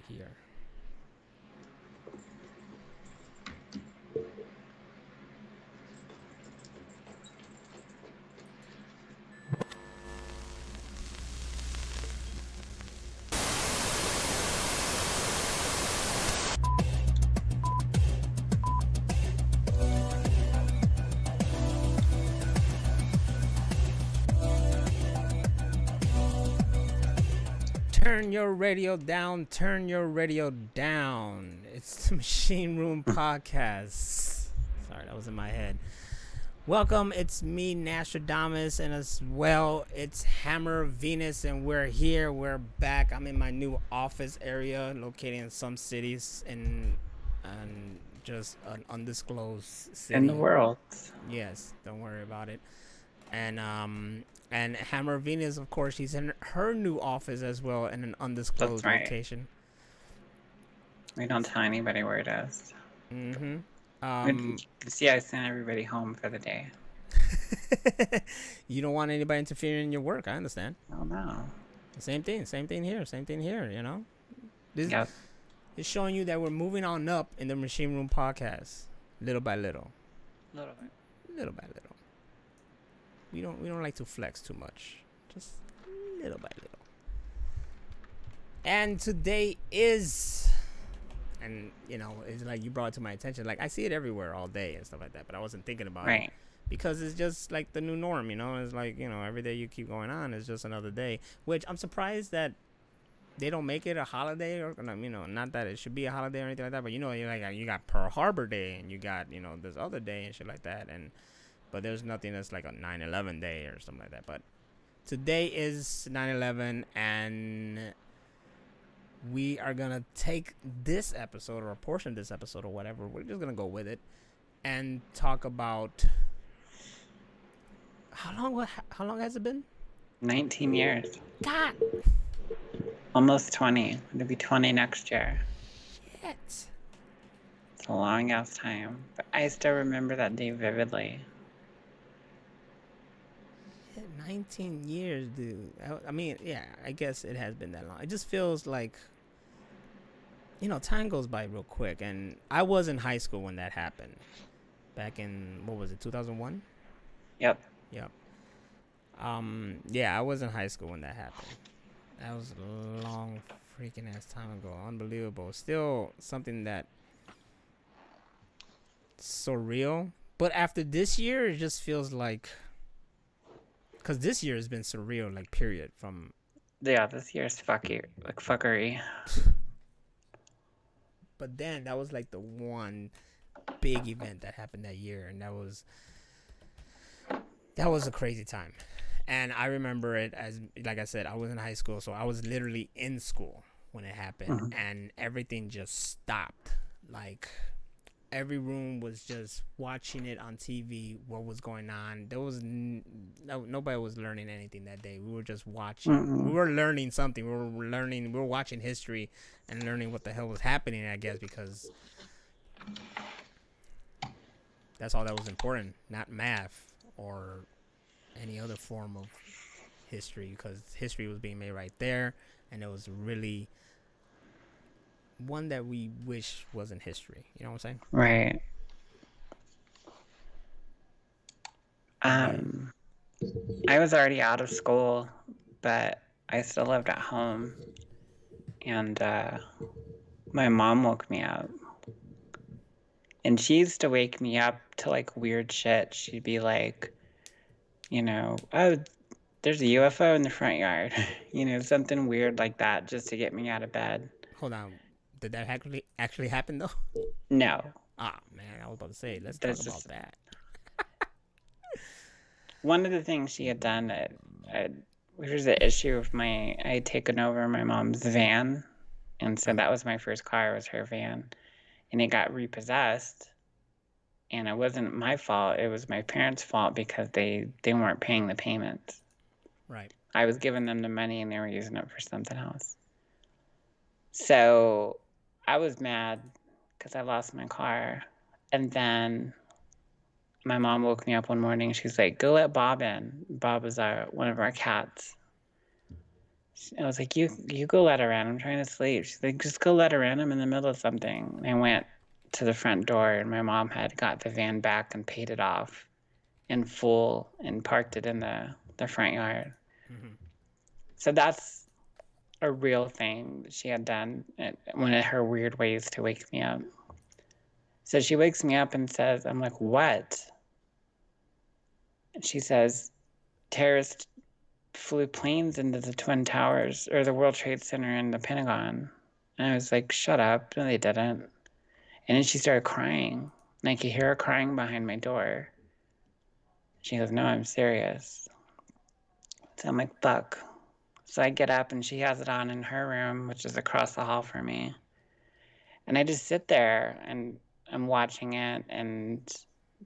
here. Turn your radio down. Turn your radio down. It's the Machine Room Podcast. Sorry, that was in my head. Welcome. It's me, Nostradamus, and as well, it's Hammer Venus, and we're here. We're back. I'm in my new office area, located in some cities and just an undisclosed city. In the world. Yes, don't worry about it. And Hammer Venus, of course, she's in her new office as well in an undisclosed That's right. location. We don't tell anybody where it is. See, I sent everybody home for the day. You don't want anybody interfering in your work. I understand. Oh, no. Same thing here, you know? This Yep. is showing you that we're moving on up in the Machine Room Podcast, little by little. Little bit. Little by little. We don't like to flex too much. Just little by little. And today is, and you know, it's like you brought it to my attention. Like I see it everywhere all day and stuff like that, but I wasn't thinking about it because it's just like the new norm, you know. It's like, you know, every day you keep going on is just another day. Which I'm surprised that they don't make it a holiday, or you know, not that it should be a holiday or anything like that. But you know, you got Pearl Harbor Day and you got, you know, this other day and shit like that, and but there's nothing that's like a 9/11 day or something like that. But today is 9/11, and we are gonna take this episode or a portion of this episode or whatever. We're just gonna go with it and talk about how long has it been? 19 years. God, Almost 20. It'll be 20 next year. shit. It's a long ass time. But I still remember that day vividly. 19 years, dude. I mean, yeah, I guess it has been that long. It just feels like, you know, time goes by real quick. And I was in high school when that happened. Back in, what was it, 2001? Yep. Yeah, I was in high school when that happened. That was a long freaking ass time ago. Unbelievable. Still something that surreal. But after this year, it just feels like, because this year has been surreal, like, period. From Yeah, this year's fuckery. But then that was like the one big event that happened that year, and that was a crazy time. And I remember it as, like I said, I was in high school, so I was literally in school when it happened, and everything just stopped. Like, every room was just watching it on TV, what was going on. There was nobody was learning anything that day. We were just watching. We were learning something. We were watching history and learning what the hell was happening, I guess, because that's all that was important, not math or any other form of history, because history was being made right there, and it was really one that we wish wasn't history. You know what I'm saying? Right. I was already out of school, but I still lived at home. And my mom woke me up. And she used to wake me up to like weird shit. She'd be like, you know, oh, there's a UFO in the front yard. You know, something weird like that, just to get me out of bed. Hold on. Did that actually happen, though? No. Ah, man, I was about to say, let's talk about that. One of the things she had done, which was the issue of I had taken over my mom's van. And so that was my first car, was her van. And it got repossessed. And it wasn't my fault. It was my parents' fault because they weren't paying the payments. Right. I was giving them the money and they were using it for something else. So I was mad because I lost my car. And then my mom woke me up one morning. She's like, go let Bob in. Bob was one of our cats. I was like, you go let her in. I'm trying to sleep. She's like, just go let her in. I'm in the middle of something. And I went to the front door, and my mom had got the van back and paid it off in full and parked it in the front yard. Mm-hmm. So that's a real thing that she had done, one of her weird ways to wake me up. So she wakes me up and says, I'm like, what? And she says, terrorists flew planes into the Twin Towers or the World Trade Center and the Pentagon. And I was like, shut up. No, they didn't. And then she started crying. And I could hear her crying behind my door. She goes, no, I'm serious. So I'm like, fuck. So I get up and she has it on in her room, which is across the hall from me. And I just sit there and I'm watching it, and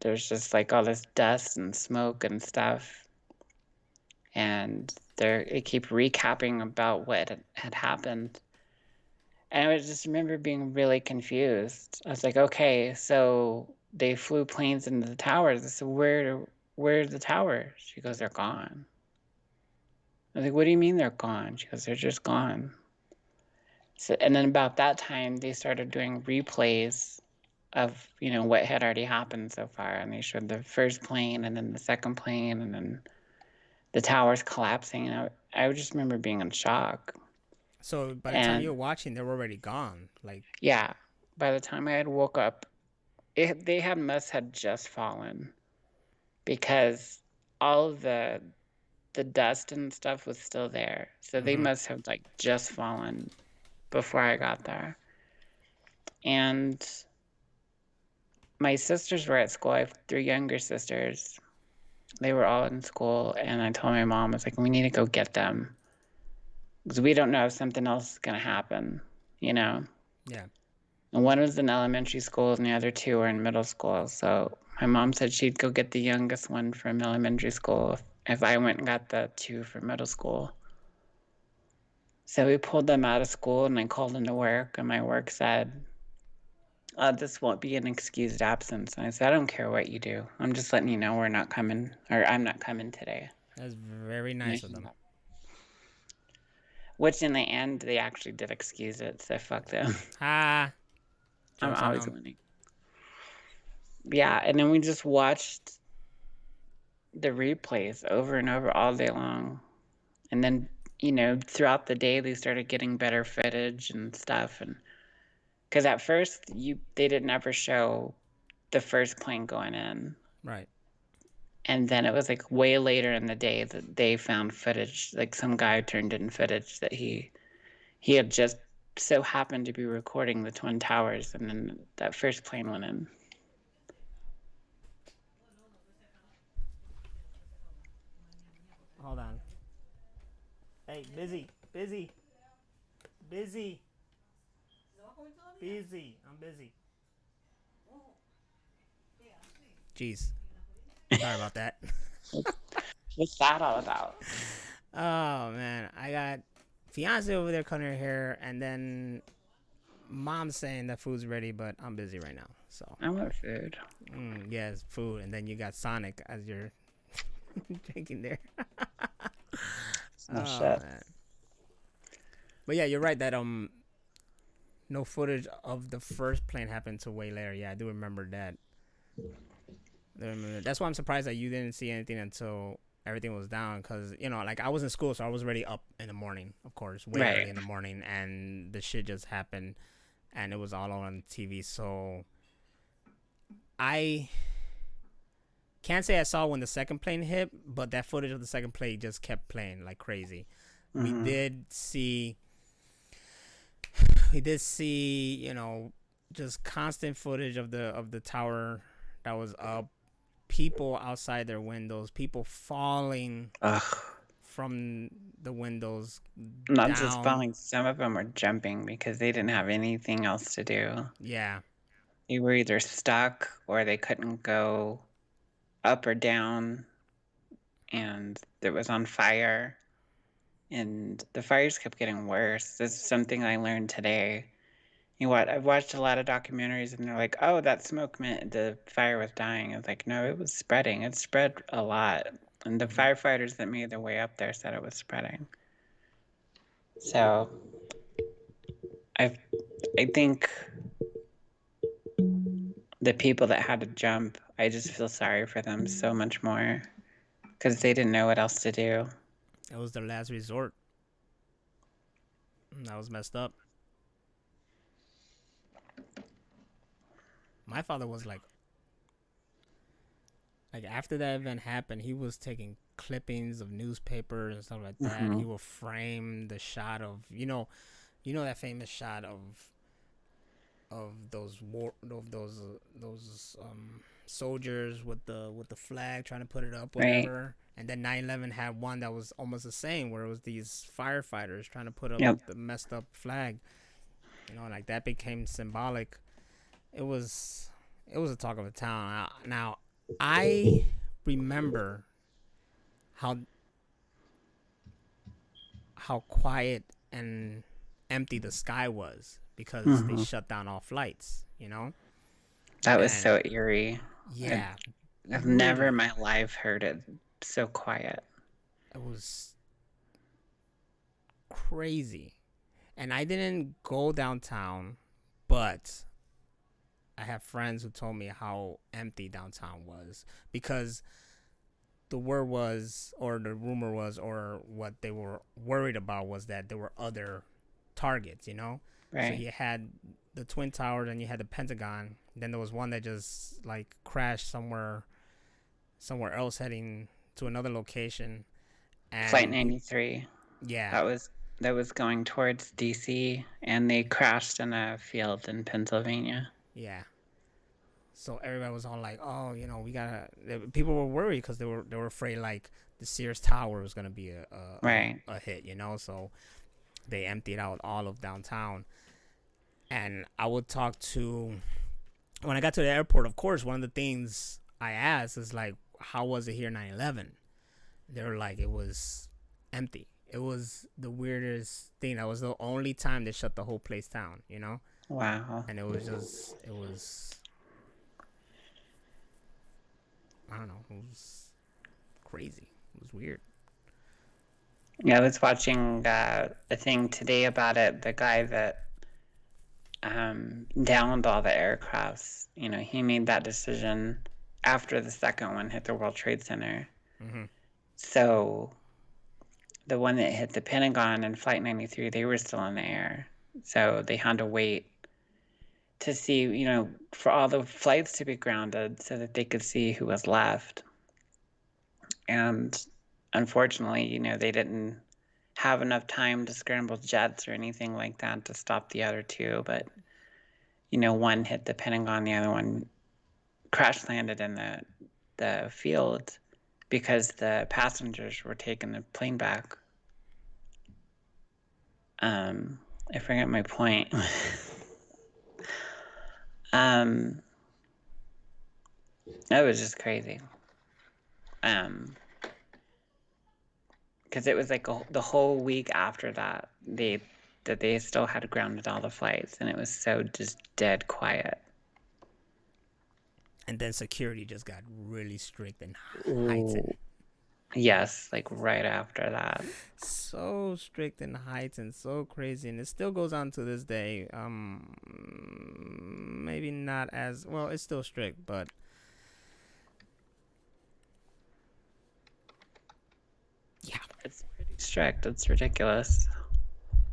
there's just like all this dust and smoke and stuff. And they keep recapping about what had happened. And I just remember being really confused. I was like, okay, so they flew planes into the towers. I said, where's the towers? She goes, they're gone. I was like, what do you mean they're gone? She goes, they're just gone. So, and then about that time, they started doing replays of, what had already happened so far. And they showed the first plane and then the second plane and then the towers collapsing. And I just remember being in shock. So by the time And you're watching, they were already gone. Like, yeah, by the time I had woke up, must had just fallen, because all of the dust and stuff was still there. So they mm-hmm. must have like just fallen before I got there. And my sisters were at school. I have three younger sisters. They were all in school, and I told my mom, I was like, we need to go get them because we don't know if something else is going to happen, you know? Yeah. And one was in elementary school, and the other two were in middle school. So my mom said she'd go get the youngest one from elementary school if I went and got the two from middle school. So we pulled them out of school, and I called into work, and my work said, this won't be an excused absence. And I said, I don't care what you do. I'm just letting you know we're not coming, or I'm not coming today. That's very nice of them. Which in the end, they actually did excuse it, so fuck them. Ha! I'm Jokes on always them. winning. Yeah, and then we just watched the replays over and over all day long. And then, throughout the day, they started getting better footage and stuff. And because at first, they didn't ever show the first plane going in. Right. And then it was like way later in the day that they found footage. Like some guy turned in footage that he had just so happened to be recording the Twin Towers, and then that first plane went in. Hold on. Hey, busy. Busy. Busy. Busy. I'm busy. Jeez. Sorry about that. What's that all about? Oh, man. I got fiance over there cutting her hair, and then mom's saying that food's ready, but I'm busy right now. So, I want food. yes, food. And then you got Sonic as you're drinking there. Oh, Oh, shit. man. But yeah, you're right that no footage of the first plane happened to way later. Yeah, I do remember that. That's why I'm surprised that you didn't see anything until everything was down. Cause like I was in school, so I was already up in the morning, of course, way Right. early in the morning, and the shit just happened, and it was all on TV. So I can't say I saw when the second plane hit, but that footage of the second plane just kept playing like crazy. We did see, just constant footage of the tower that was up, people outside their windows, people falling Ugh. from the windows Not just down. falling, some of them were jumping because they didn't have anything else to do. Yeah. They were either stuck or they couldn't go up or down, and it was on fire. And the fires kept getting worse. This is something I learned today. I've watched a lot of documentaries, and they're like, oh, that smoke meant the fire was dying. It's like, no, it was spreading. It spread a lot. And the firefighters that made their way up there said it was spreading. So I think the people that had to jump, I just feel sorry for them so much more because they didn't know what else to do. It was their last resort. That was messed up. My father was like after that event happened, he was taking clippings of newspapers and stuff like that. He will frame the shot of that famous shot of those soldiers with the flag trying to put it up, whatever. Right. And then 9/11 had one that was almost the same, where it was these firefighters trying to put up the messed up flag. Like that became symbolic. It was a talk of the town. Now I remember how quiet and empty the sky was because they shut down all flights, That was so eerie. Yeah. I've never in my life heard it so quiet. It was crazy. And I didn't go downtown, but I have friends who told me how empty downtown was because the word was, or the rumor was, or what they were worried about was that there were other targets, Right. So you had the Twin Towers and you had the Pentagon. Then there was one that just like crashed somewhere else heading to another location. And Flight 93. Yeah. That was going towards DC, and they crashed in a field in Pennsylvania. Yeah. So everybody was all like, "Oh, we gotta." People were worried because they were afraid like the Sears Tower was gonna be a hit, So they emptied out all of downtown. And I would talk to, when I got to the airport, of course, one of the things I asked is like, "How was it here 9/11?" They were like, "It was empty." It was the weirdest thing. That was the only time they shut the whole place down, Wow. And it was I don't know. It was crazy. It was weird. Yeah, I was watching a thing today about it. The guy that downed all the aircrafts, he made that decision after the second one hit the World Trade Center. Mm-hmm. So the one that hit the Pentagon and Flight 93, they were still in the air. So they had to wait to see, for all the flights to be grounded so that they could see who was left. And unfortunately, they didn't have enough time to scramble jets or anything like that to stop the other two. But, one hit the Pentagon, the other one crash landed in the field because the passengers were taking the plane back. I forget my point. That was just crazy. Because it was like the whole week after that, they still had grounded all the flights, and it was so just dead quiet. And then security just got really strict and heightened. Yes, like right after that. So strict and heightened, so crazy, and it still goes on to this day. Maybe not as well. It's still strict, but yeah, it's pretty strict. It's ridiculous.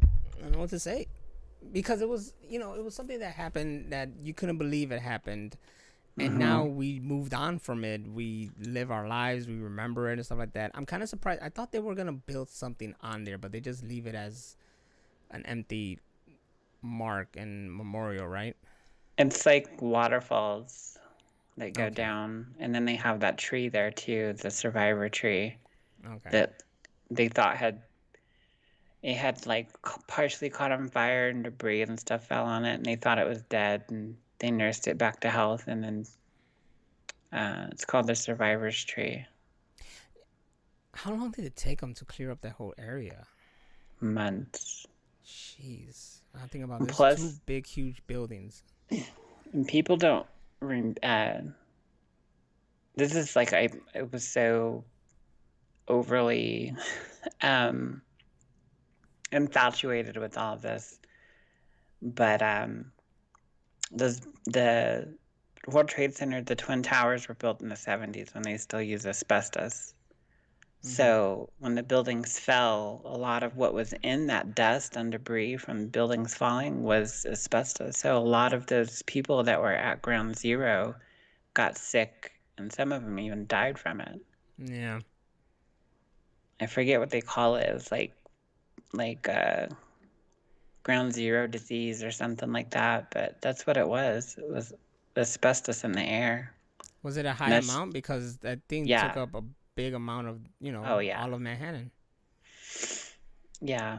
I don't know what to say, because it was it was something that happened that you couldn't believe it happened. And now we moved on from it. We live our lives. We remember it and stuff like that. I'm kind of surprised. I thought they were going to build something on there, but they just leave it as an empty mark and memorial, right? It's like waterfalls that go down. And then they have that tree there, too, the survivor tree. Okay. That they thought it had like partially caught on fire and debris and stuff fell on it. And they thought it was dead. And they nursed it back to health, and then it's called the survivor's tree. How long did it take them to clear up that whole area? Months. Jeez, I think about this. Plus, 2 big, huge buildings. And people don't. This is like it was so overly infatuated with all of this. But the World Trade Center, the Twin Towers were built in the 70s when they still use asbestos. Mm-hmm. So when the buildings fell, a lot of what was in that dust and debris from buildings falling was asbestos. So a lot of those people that were at ground zero got sick, and some of them even died from it. Yeah. I forget what they call it. It was like ground zero disease or something like that, but that's what it was. It was asbestos in the air. Was it a high And that's, amount? Because that thing took yeah. up a big amount of, Oh, yeah. all of Manhattan. Yeah.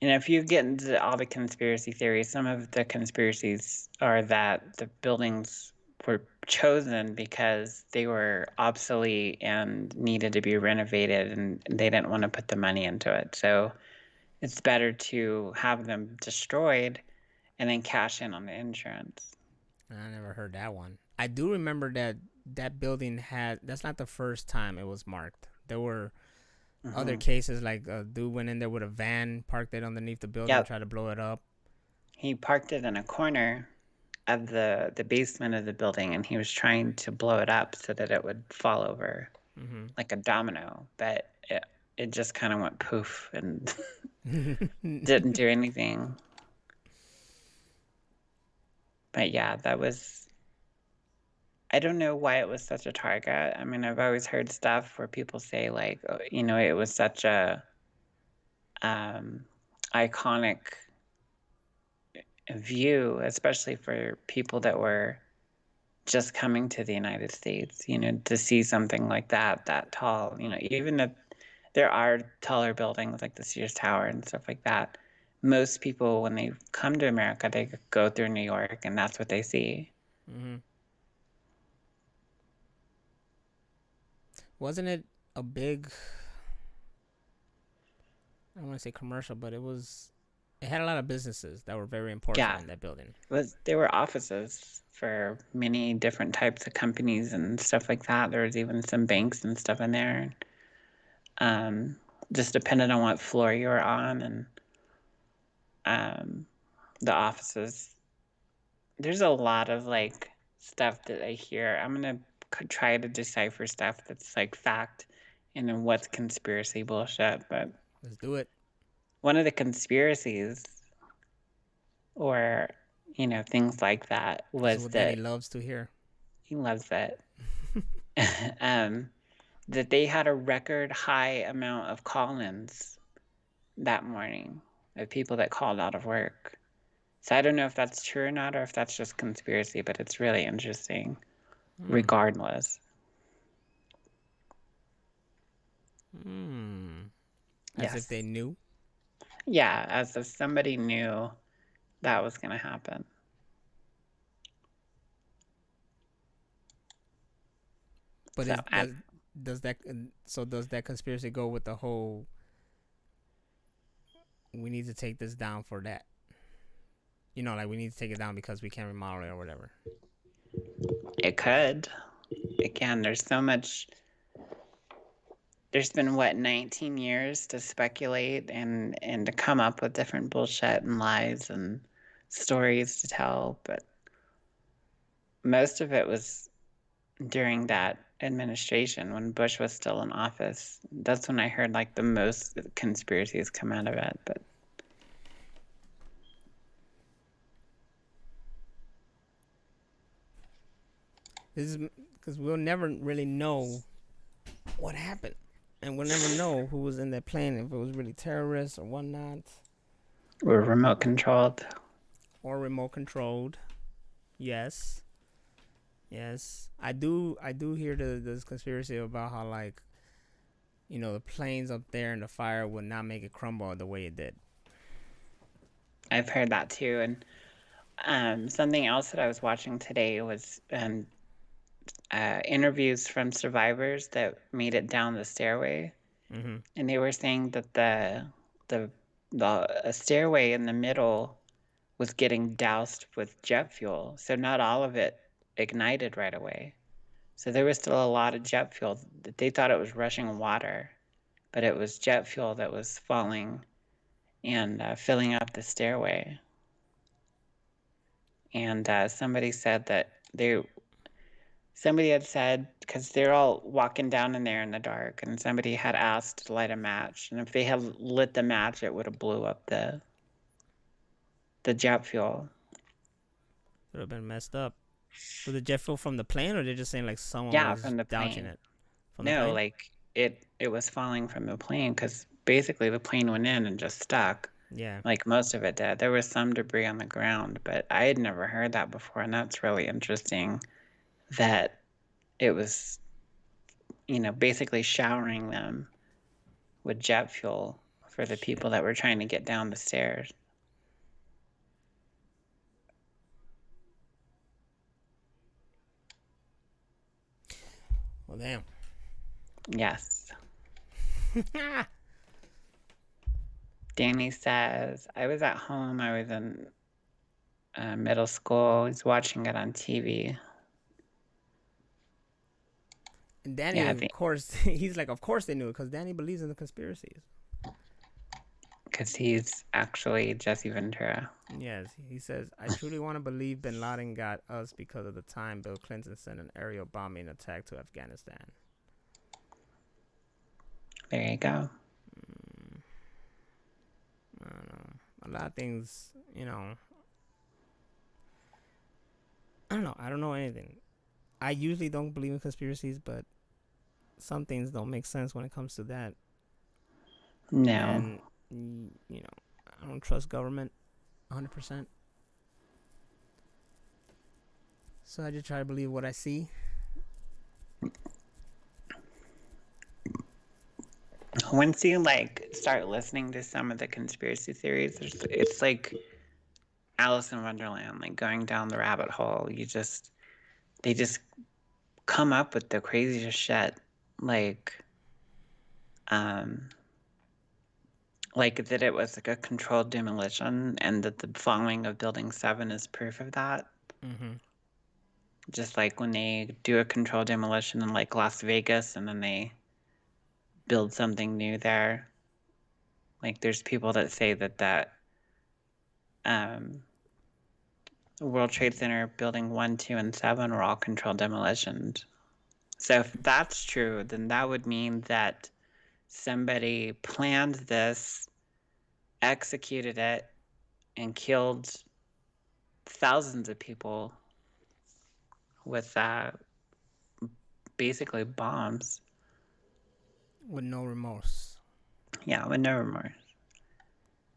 And if you get into all the conspiracy theories, some of the conspiracies are that the buildings were chosen because they were obsolete and needed to be renovated, and they didn't want to put the money into it. So it's better to have them destroyed and then cash in on the insurance. I never heard that one. I do remember that that building had. That's not the first time it was marked. There were other Hmm. cases, like a dude went in there with a van, parked it underneath the building, Yep. tried to blow it up. He parked it in a corner of the basement of the building, and he was trying to blow it up so that it would fall over like a domino, but it just kind of went poof and didn't do anything. But yeah, that was, I don't know why it was such a target. I mean, I've always heard stuff where people say like, it was such a um, iconic view, especially for people that were just coming to the United States, to see something like that tall, even if there are taller buildings like the Sears Tower and stuff like that. Most people, when they come to America, they go through New York, and that's what they see. Mm-hmm. Wasn't it a big? I don't want to say commercial, but it was. It had a lot of businesses that were very important Yeah, in that building. there were offices for many different types of companies and stuff like that. There was even some banks and stuff in there. Um, just depended on what floor you were on, and um, the offices. There's a lot of like stuff that I hear. I'm gonna try to decipher stuff that's like fact and then what's conspiracy bullshit. But Let's do it. one of the conspiracies, or things like that, This is was what Daddy that loves to hear. he loves it. um, that they had a record high amount of call-ins that morning of people that called out of work. So I don't know if that's true or not, or if that's just conspiracy, but it's really interesting Hmm. regardless. Hmm. As if Yes. they knew. Yeah, as if somebody knew that was going to happen. But So, is does that so does that conspiracy go with the whole? We need to take this down for that. Like we need to take it down because we can't remodel it or whatever. it could. Again, there's been what, 19 years to speculate and to come up with different bullshit and lies and stories to tell, but most of it was during that administration when Bush was still in office. That's when I heard like the most conspiracies come out of it. But This is because we'll never really know what happened, and we'll never know who was in that plane, if it was really terrorists or whatnot, we're remote controlled. or remote controlled. Yes, yes, I do hear this conspiracy about how, like, the planes up there and the fire would not make it crumble the way it did. I've heard that too. And something else that I was watching today was interviews from survivors that made it down the stairway, Mm-hmm. and they were saying that the the stairway in the middle was getting doused with jet fuel, so not all of it ignited right away. So there was still a lot of jet fuel. They thought it was rushing water, but it was jet fuel that was falling and filling up the stairway. And somebody said that somebody had said, because they're all walking down in there in the dark, and somebody had asked to light a match, and if they had lit the match, it would have blew up the jet fuel. Would have been messed up. Was it jet fuel from the plane, or they're just saying like someone Yeah, was from the dousing plane. it from the No, plane? like it was falling from the plane because basically the plane went in and just stuck. Yeah. Like most of it did. There was some debris on the ground, but I had never heard that before, and that's really interesting that it was, basically showering them with jet fuel for the Shit. people that were trying to get down the stairs. Well, damn. Yes. Danny says, I was at home. I was in middle school. He's watching it on TV. And Danny, Yeah, of course, he's like, of course they knew it because Danny believes in the conspiracies. because he's actually Jesse Ventura. Yes, he says, I truly want to believe bin Laden got us because of the time Bill Clinton sent an aerial bombing attack to Afghanistan. There you go. I don't know. A lot of things, I don't know. I don't know anything. I usually don't believe in conspiracies, but some things don't make sense when it comes to that. No. And, I don't trust government 100%. So I just try to believe what I see. Once you start listening to some of the conspiracy theories, it's like Alice in Wonderland, like going down the rabbit hole. They just come up with the craziest shit, like that it was like a controlled demolition, and that the falling of Building 7 is proof of that. Mm-hmm. Just like when they do a controlled demolition in like Las Vegas, and then they build something new there. Like there's people that say that World Trade Center building 1, 2, and 7 were all controlled demolitions. So if that's true, then that would mean that somebody planned this, executed it, and killed thousands of people with basically bombs. With no remorse. Yeah, with no remorse.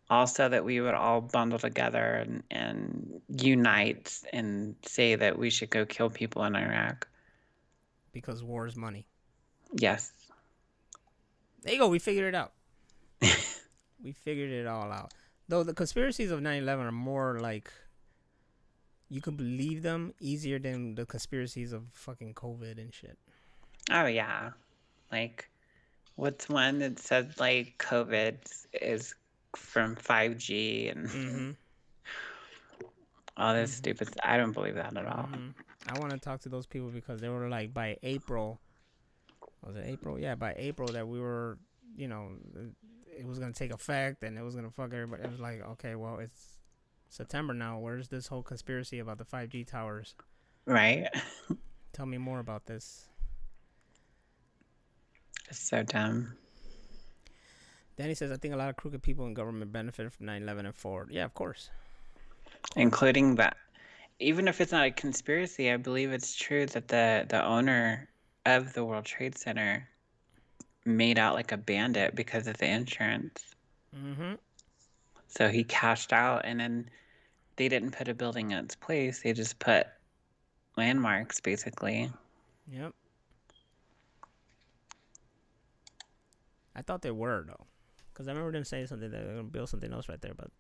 Also, that we would all bundle together and unite and say that we should go kill people in Iraq. Because war is money. Yes. There you go. We figured it out. We figured it all out. Though the conspiracies of 9/11 are more like you can believe them easier than the conspiracies of fucking COVID and shit. Oh, yeah. Like, what's one that said, like, COVID is from 5G and all this stupid stuff? I don't believe that at all. I want to talk to those people because they were like, by April, was it April? Yeah, by April that we were, it was going to take effect and it was going to fuck everybody. It was like, okay, well, it's September now. Where's this whole conspiracy about the 5G towers? Right? Tell me more about this. It's so dumb. Danny says, I think a lot of crooked people in government benefited from 9/11 and forward. Yeah, of course. Including that. Even if it's not a conspiracy, I believe it's true that the owner of the World Trade Center made out like a bandit because of the insurance. Mm-hmm. So he cashed out, and then they didn't put a building in its place. They just put landmarks, basically. Yep. I thought they were, though. Because I remember them saying something that they're going to build something else right there, but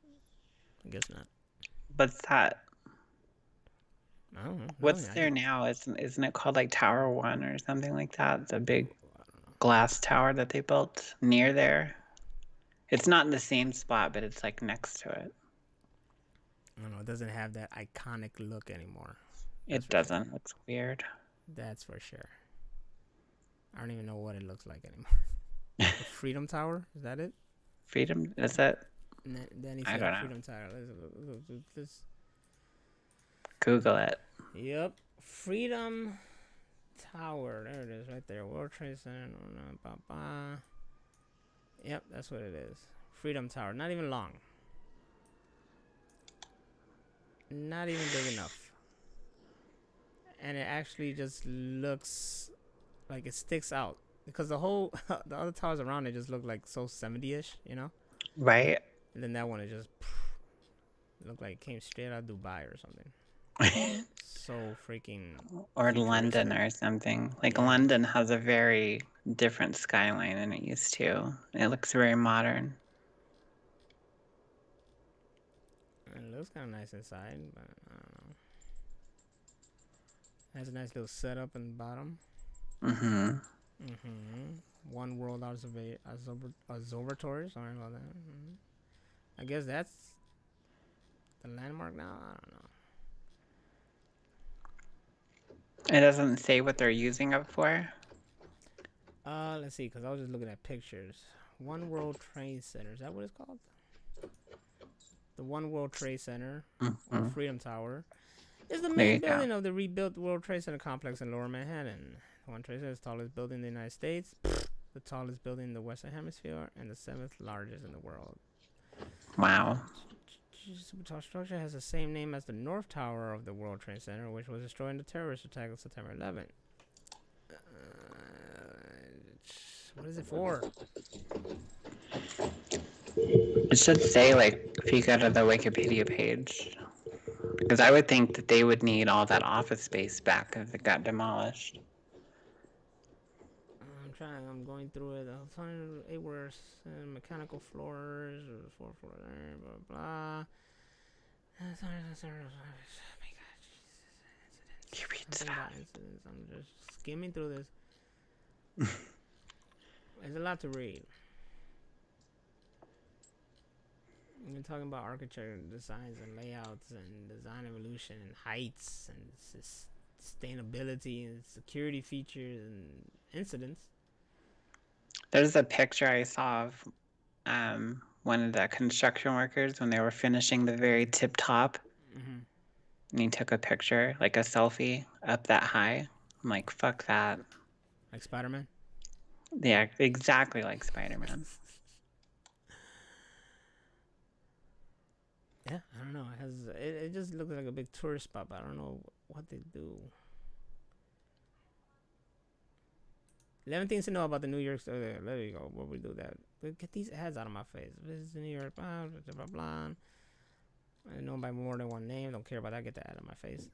I guess not. What's that? I don't know. What's there now? Isn't it called like Tower 1 or something like that? The big glass tower that they built near there. It's not in the same spot, but it's like next to it. I don't know. It doesn't have that iconic look anymore. It doesn't. Sure. It's weird. That's for sure. I don't even know what it looks like anymore. The Freedom Tower? Is that it? Freedom? Is it? Then he I said don't know. Freedom Tower. Let's Google it. Yep. Freedom Tower. There it is, right there. World Trade Center. Yep, that's what it is. Freedom Tower. Not even long. Not even big enough. And it actually just looks like it sticks out. Because the other towers around it just look like so 70-ish, you know? Right. And then that one, it just looked like it came straight out of Dubai or something. So freaking... Or London or something. Like, yeah. London has a very different skyline than it used to. It looks very modern. It looks kind of nice inside, but I don't know. Has a nice little setup in the bottom. One World Observatory. Sorry about that. I guess that's the landmark now. I don't know. It doesn't say what they're using it for. Let's see, because I was just looking at pictures. One World Trade Center. Is that what it's called? The One World Trade Center, or Freedom Tower, is the main building of the rebuilt World Trade Center complex in Lower Manhattan. One Trade Center is the tallest building in the United States, the tallest building in the Western Hemisphere, and the 7th largest in the world. Wow. Super tall structure has the same name as the North Tower of the World Trade Center, which was destroyed in the terrorist attack of September 11th. What is it for? It should say, like, if you go to the Wikipedia page. Because I would think that they would need all that office space back if it got demolished. I'm going through it. It was mechanical floors, 4 floors, blah, blah. Oh my God, You read stuff. I'm just skimming through this. There's a lot to read. We're talking about architecture, designs, and layouts, and design evolution, and heights, and sustainability, and security features, and incidents. There's a picture I saw of one of the construction workers when they were finishing the very tip top. And he took a picture, like a selfie, up that high. I'm like, fuck that. Like Spider-Man? Yeah, exactly like Spider-Man. Yeah, I don't know. It just looks like a big tourist spot, but I don't know what they do. 11 things to know about the New York. There you go. Where we do that. But get these ads out of my face. This is New York. Blah blah blah. I know by more than one name. Don't care about that. Get the ad on my face.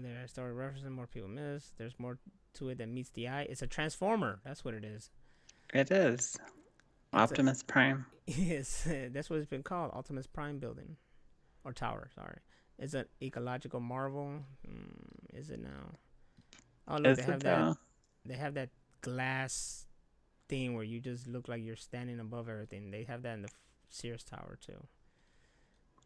There are story references more people miss. There's more to it than meets the eye. It's a transformer. That's what it is. It is. Optimus Prime. Yes, that's what it's been called. Optimus Prime building. Or tower, sorry. It's an ecological marvel. Is it now? Oh, look, they have that. They have that glass thing where you just look like you're standing above everything. They have that in the Sears Tower too.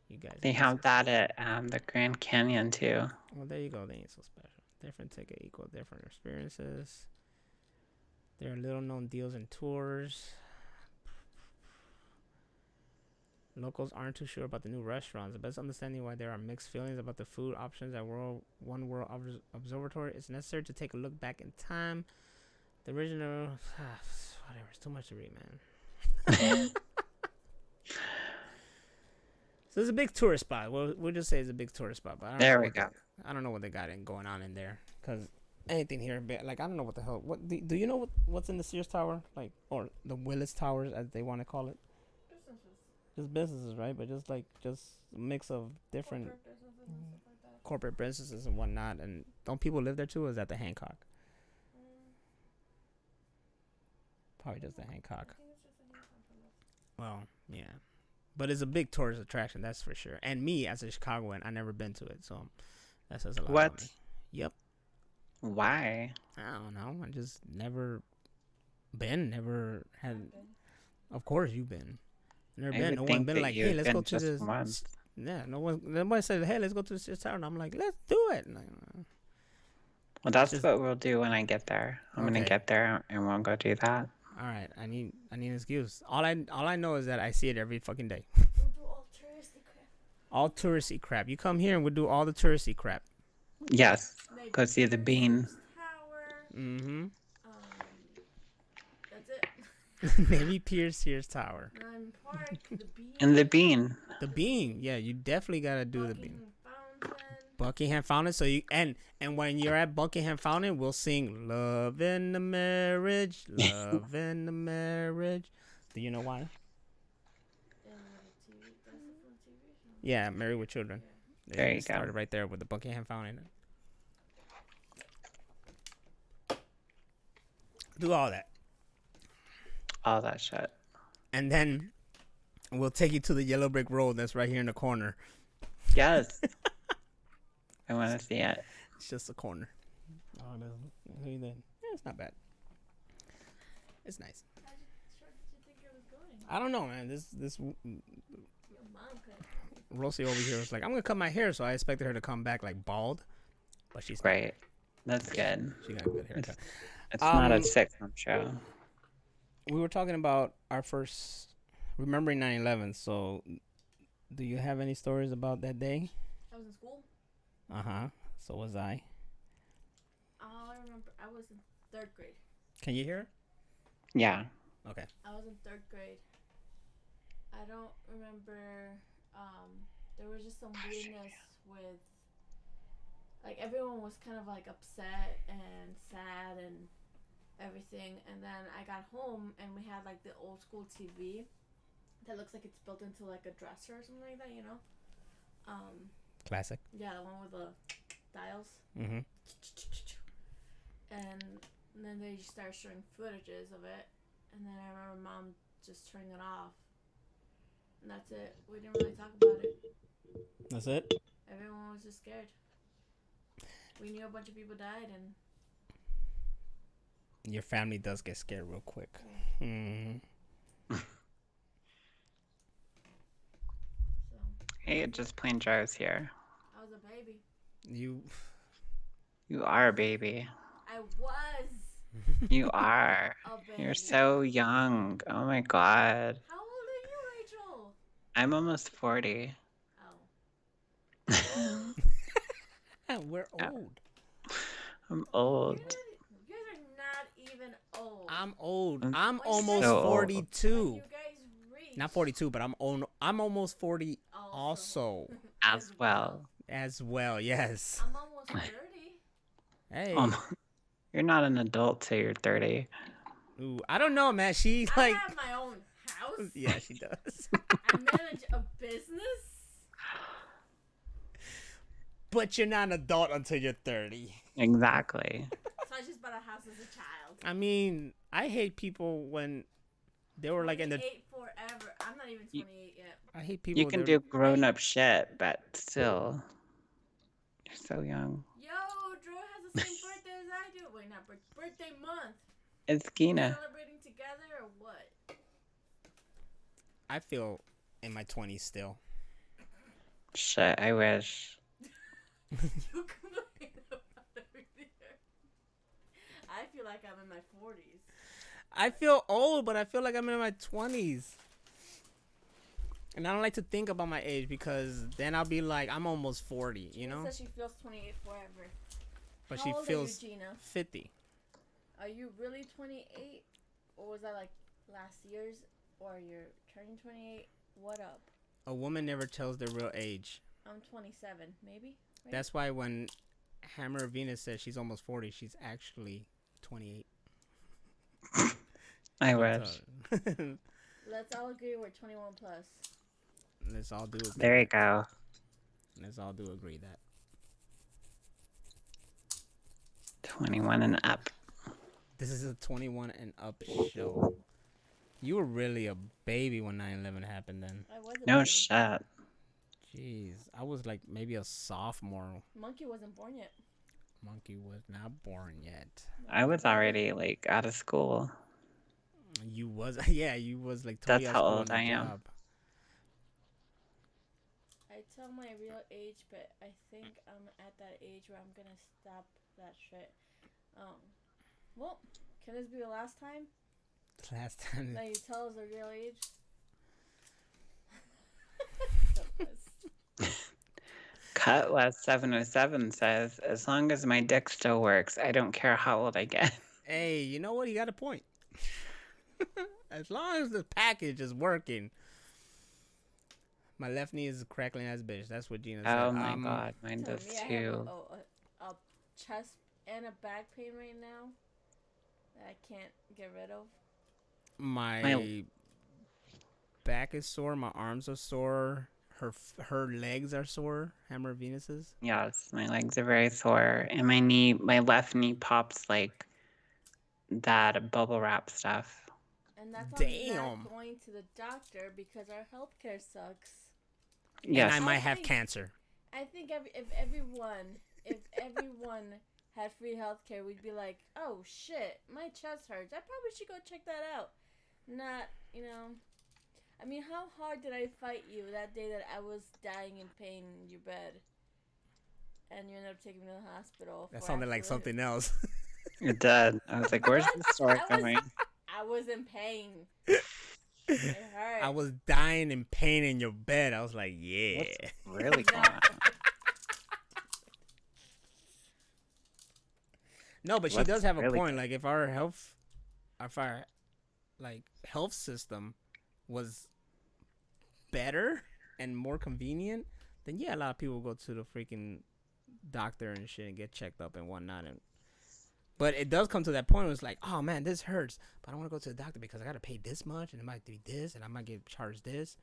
You guys. They have that at the Grand Canyon too. Well, there you go. They ain't so special. Different ticket equal different experiences. There are little known deals and tours. Locals aren't too sure about the new restaurants. The best understanding why there are mixed feelings about the food options at One World Observatory is necessary to take a look back in time. The original, whatever, it's too much to read, man. So it's a big tourist spot. We'll just say it's a big tourist spot. But I don't know what they got going on in there, because anything here, like, I don't know what the hell. What do you know what's in the Sears Tower, like, or the Willis Towers as they want to call it? Just businesses, right? But just a mix of different corporate businesses and whatnot. And don't people live there too? Or is that the Hancock? Probably just the Hancock. Well, yeah. But it's a big tourist attraction, that's for sure. And me, as a Chicagoan, I never been to it, so that says a lot about me. Yep. Why? I don't know. I just never had. Of course, you've been. Never been. No one been like, hey, let's go to this. Once. Yeah, nobody said, hey, let's go to this town. I'm like, let's do it. Like, well, that's what we'll do when I get there. I'm gonna get there and we'll go do that. All right. I need an excuse. All I know is that I see it every fucking day. All touristy crap. You come here and we'll do all the touristy crap. Yes. Go see the bean. Tower. Mm-hmm. That's it. Maybe Sears Tower. Nine Park, the bean. And the bean. The bean. Yeah, you definitely gotta do the bean. Fountain. Buckingham Fountain. So you and when you're at Buckingham Fountain, we'll sing "Love in the Marriage, Love in the Marriage." Do you know why? Yeah, Married with Children. Yeah. There you go. Started right there with the Buckingham Fountain. Do all that. All that shit. And then we'll take you to the yellow brick road that's right here in the corner. Yes. I want to see it. It's just a corner. Oh, no. Yeah, it's not bad. It's nice. How short did you think it was going? I don't know, man. This Your mom could. Rosie over here was like, I'm going to cut my hair. So I expected her to come back like bald. But she's right. That's good. She got a good haircut. It's not a sitcom show. We were talking about our first remembering 9/11. So do you have any stories about that day? I was in school. Uh-huh. So was I. I remember I was in 3rd grade. Can you hear her? Yeah. Okay. I was in 3rd grade. I don't remember. There was just some weirdness with, like, everyone was kind of like upset and sad and everything. And then I got home and we had like the old school TV that looks like it's built into like a dresser or something like that, you know? Classic. Yeah, the one with the dials. Mm-hmm. And then they just started showing footages of it. And then I remember mom just turning it off. And that's it. We didn't really talk about it. That's it? Everyone was just scared. We knew a bunch of people died and... Your family does get scared real quick. Yeah. Mm. So. Hey, just plain Jar's here. I was a baby. You are a baby. I was You are. a baby. You're so young. Oh my god. How old are you, Rachel? I'm almost 40. Oh. We're old. I'm old. You guys are not even old. I'm old. I'm I'm almost so 42. You guys reach. Not 42, but I'm almost 40 also. As well. As well, yes. I'm almost 30. Hey. You're not an adult till you're 30. Ooh, I don't know, man. She I like. have my own house. Yeah, she does. I manage a business. But you're not an adult until you're 30. Exactly. So I just bought a house as a child. I mean, I hate people when they were like in the. 28 forever. I'm not even 28 yet. I hate people. You can do grown up shit, but still. You're so young. Yo, Drew has the same birthday as I do. Wait, not birthday month. It's Gina. Celebrating together or what? I feel in my 20s still. Shit, I wish. You complain about everything. I feel like I'm in my 40s. I feel old, but I feel like I'm in my 20s. And I don't like to think about my age because then I'll be like, I'm almost 40, you know? She says she feels 28 forever. But How she old feels are you, Gina? 50. Are you really 28? Or was that like last year's? Or you're turning 28? What up? A woman never tells their real age. I'm 27, maybe? Right? That's why when Hammer Venus says she's almost 40, she's actually 28. I wish. Let's all agree we're 21 plus. Let's all do agree. There you go. Let's all do agree that. 21 and up. This is a 21 and up show. You were really a baby when 9/11 happened then. I was a No baby. shit. Jeez. I was like maybe a sophomore. Monkey wasn't born yet. Monkey was not born yet. I was already like out of school. You was, yeah, you was like That's totally how out of old school on I the am. job. I tell my real age, but I think I'm at that age where I'm gonna stop that shit. Well, can this be the last time Last time. that you tell us the real age? So pissed. Cutlass707 says, as long as my dick still works, I don't care how old I get. Hey, you know what? He got a point. As long as the package is working. My left knee is a crackling ass bitch. That's what Gina said. Oh my god, mine does I too. have a chest and a back pain right now that I can't get rid of. My back is sore. My arms are sore. Her legs are sore. Hammer Venus's. Yes, my legs are very sore, and my left knee pops like that bubble wrap stuff. And that's why I'm not going to the doctor because our healthcare sucks. Yes. And I might have cancer. I think if everyone had free healthcare, we'd be like, oh shit, my chest hurts. I probably should go check that out. Not, I mean, how hard did I fight you that day that I was dying in pain in your bed? And you ended up taking me to the hospital. That sounded like something else. It did. I was like, where's the story going? I was in pain. It hurt. I was dying in pain in your bed. I was like, yeah. What's really going on? No, but she does have a point. Like, if our health system was better and more convenient, then yeah, a lot of people go to the freaking doctor and shit and get checked up and whatnot. But it does come to that point where it's like, oh man, this hurts, but I don't want to go to the doctor because I gotta pay this much, and it might be this, and I might get charged this,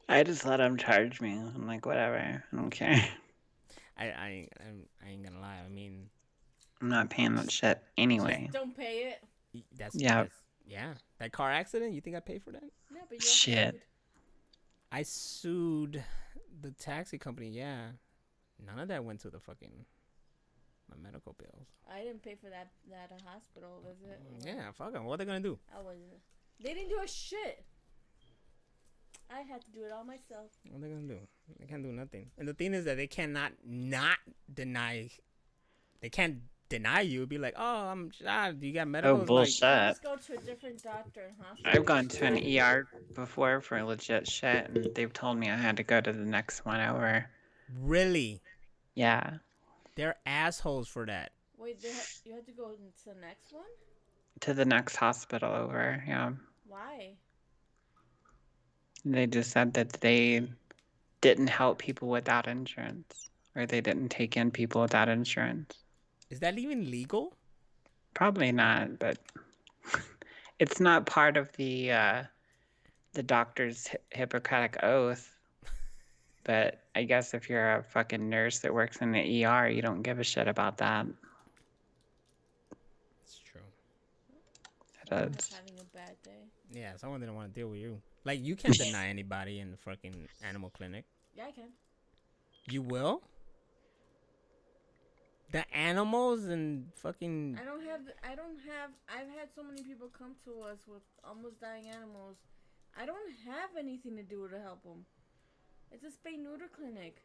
I just let them charge me. I'm like, whatever, I don't care. I ain't gonna lie. I mean, I'm not paying that shit anyway. Just don't pay it. That's yeah. That car accident. You think I paid for that? No, but shit. I sued the taxi company. Yeah, none of that went to my medical bills. I didn't pay for that hospital visit. Yeah, fuck them. What are they gonna do? They didn't do a shit. I had to do it all myself. What are they gonna do? They can't do nothing. And the thing is that they cannot not deny. They can't deny you. Be like, oh, I'm shot. You got medical. Oh, bullshit. Just go to a different doctor and hospital. I've gone to an ER before for legit shit, and they've told me I had to go to the next one over. Really? Yeah. They're assholes for that. Wait, you had to go to the next one? To the next hospital over, yeah. Why? They just said that they didn't help people without insurance, or they didn't take in people without insurance. Is that even legal? Probably not, but it's not part of the doctor's Hippocratic oath. But I guess if you're a fucking nurse that works in the ER, you don't give a shit about that. It's true. It is. Having a bad day. Yeah, someone didn't want to deal with you. Like, you can't deny anybody in the fucking animal clinic. Yeah, I can. You will? The animals and fucking... I've had so many people come to us with almost dying animals. I don't have anything to do to help them. It's a spay-neuter clinic.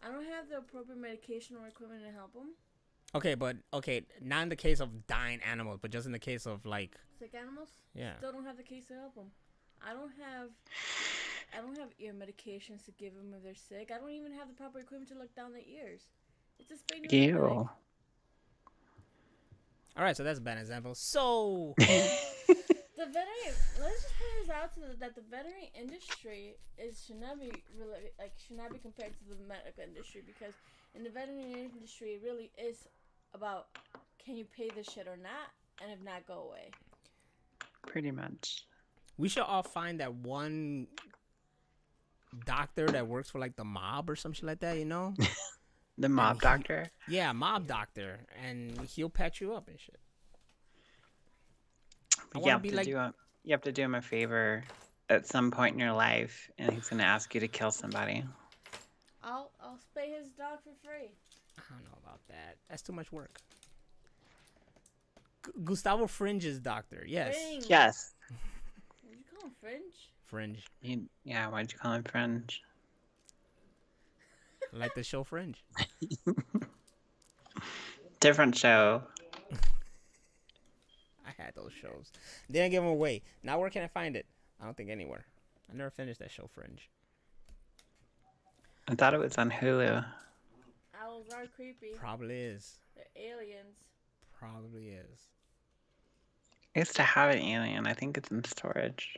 I don't have the appropriate medication or equipment to help them. Okay, not in the case of dying animals, but just in the case of, like... Sick animals? Yeah. Still don't have the case to help them. I don't have ear medications to give them if they're sick. I don't even have the proper equipment to look down their ears. It's a spay-neuter clinic. Ew. Alright, so that's a bad example. So... The veterinary, let's just point this out that the veterinary industry should not be compared to the medical industry, because in the veterinary industry it really is about, can you pay this shit or not, and if not, go away. Pretty much. We should all find that one doctor that works for like the mob or some shit like that, The mob doctor? Yeah, mob doctor, and he'll patch you up and shit. You have to do him a favor at some point in your life, and he's gonna ask you to kill somebody. I'll spay his dog for free. I don't know about that. That's too much work. Gustavo Fringe's doctor. Yes. Fringe. Yes. Did you call him Fringe? Fringe. Yeah. Why'd you call him Fringe? I like the show Fringe. Different show. I had those shows. Didn't give them away. Now where can I find it? I don't think anywhere. I never finished that show Fringe. I thought it was on Hulu. Owls are creepy. Probably is. They're aliens. Probably is. I used to have an alien. I think it's in storage.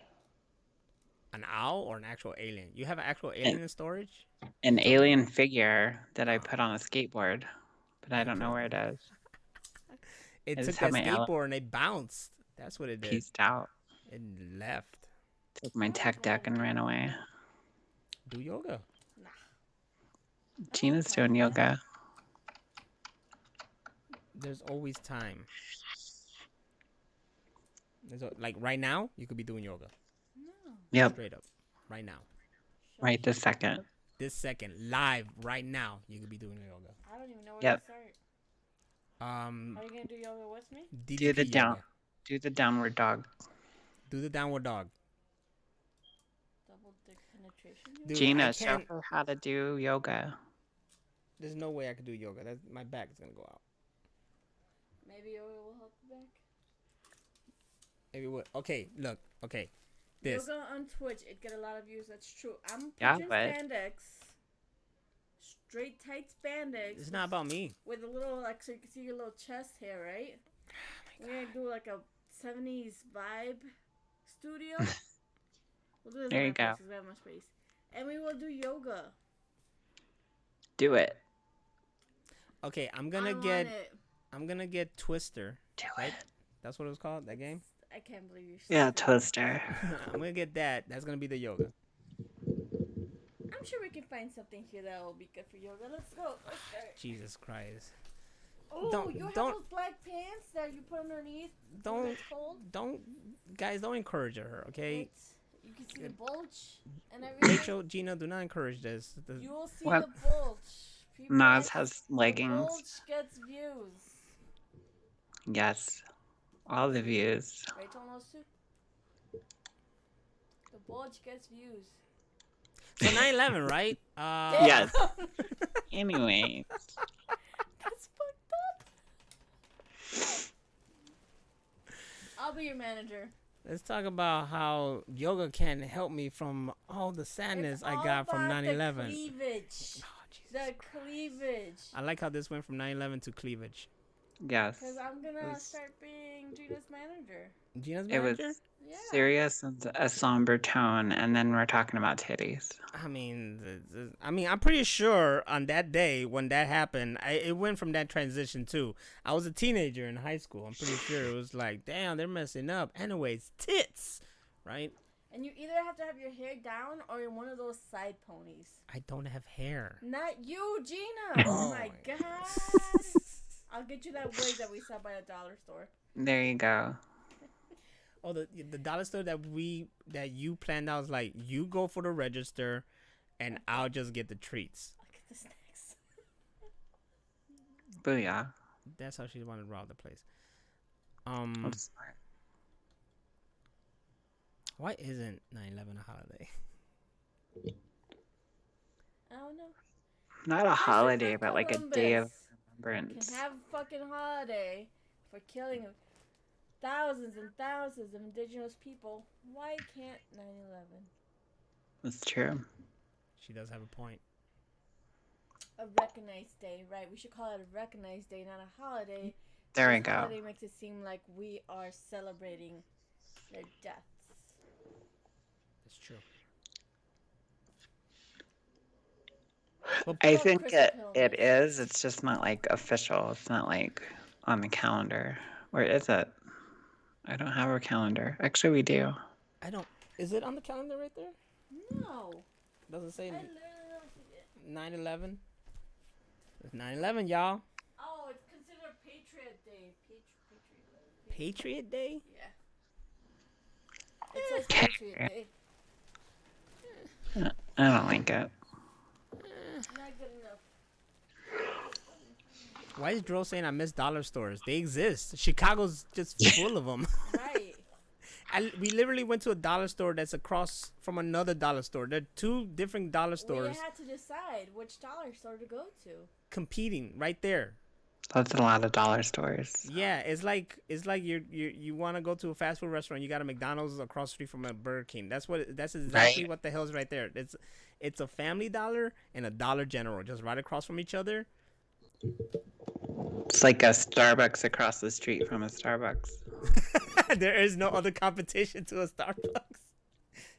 An owl or an actual alien? You have an actual alien in storage? An alien figure that I put on a skateboard, but I don't know where it is. It I took just that have my skateboard and it bounced. That's what it did. pieced out. It left. Took my tech deck and ran away. Do yoga. Nah. Gina's doing yoga. There's always time. Like right now, you could be doing yoga. No. Yep. Straight up. Right now. Right this second. This second. Live. Right now. You could be doing yoga. I don't even know where Yep. to start. Are you gonna do yoga with me? Do the down. Do the downward dog. Do the downward dog. Double dick penetration. Dude, Gina, show her how to do yoga. There's no way I could do yoga. My back is gonna go out. Maybe yoga will help you back. Maybe what? Okay, look. Okay, this. Yoga on Twitch, it get a lot of views. That's true. I'm Yeah, picturing but- spandex, straight tight spandex. It's not about me. With a little like so you can see your little chest hair, right? We're gonna do like a 70s vibe studio. We'll do this There in you my go. place 'cause we have much space, and we will do yoga. Do it. Okay, I'm I gonna want it. get Twister. Do Right? it. That's what it was called. That game. I can't believe you're. Yeah, so- Twister. I'm gonna get that. That's gonna be the yoga. I'm sure we can find something here that will be good for yoga. Let's go. Let's start. Jesus Christ. Oh, Don't- you have don't- those black pants that you put underneath. when Don't it's cold. guys, don't encourage her. Okay. You can see the bulge and everything. Rachel, Gina, do not encourage this. You will see What? the bulge. People Nas like has the leggings. bulge gets views. Yes. All the views. Rachel knows too. The bulge gets views. So 9/11, right? Yes. Anyway. That's fucked up. I'll be your manager. Let's talk about how yoga can help me from all the sadness It's I all got from about 9/11. The cleavage. Oh, Jesus. The cleavage. I like how this went from 9/11 to cleavage. Yes. Because I'm It gonna was- start being Gina's manager. Gina's It was manager? Yeah. serious and a somber tone, and then we're talking about titties. I mean, I'm pretty sure on that day when that happened, it went from that transition too. I was a teenager in high school. I'm pretty sure it was like, damn, they're messing up. Anyways, tits, right? And you either have to have your hair down or in one of those side ponies. I don't have hair. Not you, Gina. Oh my God. god. I'll get you that wig that we saw by the dollar store. There you go. Oh, the dollar store that you planned out was like, you go for the register, and I'll just get the treats. I'll get the snacks. Booyah. That's how she wanted to rob the place. That's smart. Why isn't 9/11 a holiday? I don't know. Not a Especially holiday, for but like a day of Columbus. remembrance. Can have a fucking holiday for killing thousands and thousands of indigenous people. Why can't 9/11? That's true. She does have a point. A recognized day, right? We should call it a recognized day, not a holiday. There we This go. holiday makes it seem like we are celebrating their deaths. It's true. Well, I Fuck think Christopher it Columbus. is. It's just not like official. It's not like on the calendar. Where is it? I don't have a calendar. Actually, we do. I don't. Is it on the calendar right there? No. Doesn't say I literally don't see it. 9/11. It's 9/11, y'all. Oh, it's considered Patriot Day. Patriot Day. Yeah. It says Patriot Day. I don't like it. Not good enough. Why is Dro saying I miss dollar stores? They exist. Chicago's just full of them. Right. We literally went to a dollar store that's across from another dollar store. They're two different dollar stores We had to decide which dollar store to go to. competing right there. That's a lot of dollar stores. Yeah, it's like you want to go to a fast food restaurant. You got a McDonald's across the street from a Burger King. That's exactly Right. what the hell's right there. It's a Family Dollar and a Dollar General, just right across from each other. It's like a Starbucks across the street from a Starbucks. There is no other competition to a Starbucks.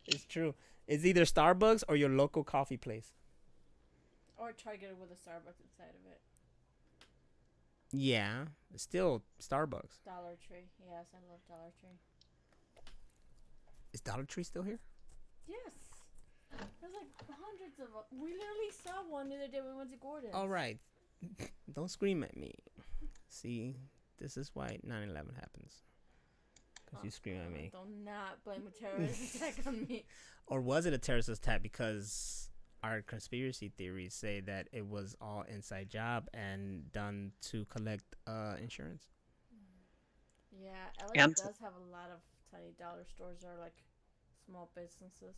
It's true. It's either Starbucks or your local coffee place. Or Target with a Starbucks inside of it. Yeah, it's still Starbucks. Dollar Tree. Yes, I love Dollar Tree. Is Dollar Tree still here? Yes. There's like hundreds of them. We literally saw one the other day when we went to Gordon's. All right. Don't scream at me. See, this is why 9/11 happens. Because you scream at me. Do not blame a terrorist attack on me. Or was it a terrorist attack? Because our conspiracy theories say that it was all inside job and done to collect insurance. Yeah, LA does have a lot of tiny dollar stores or like small businesses.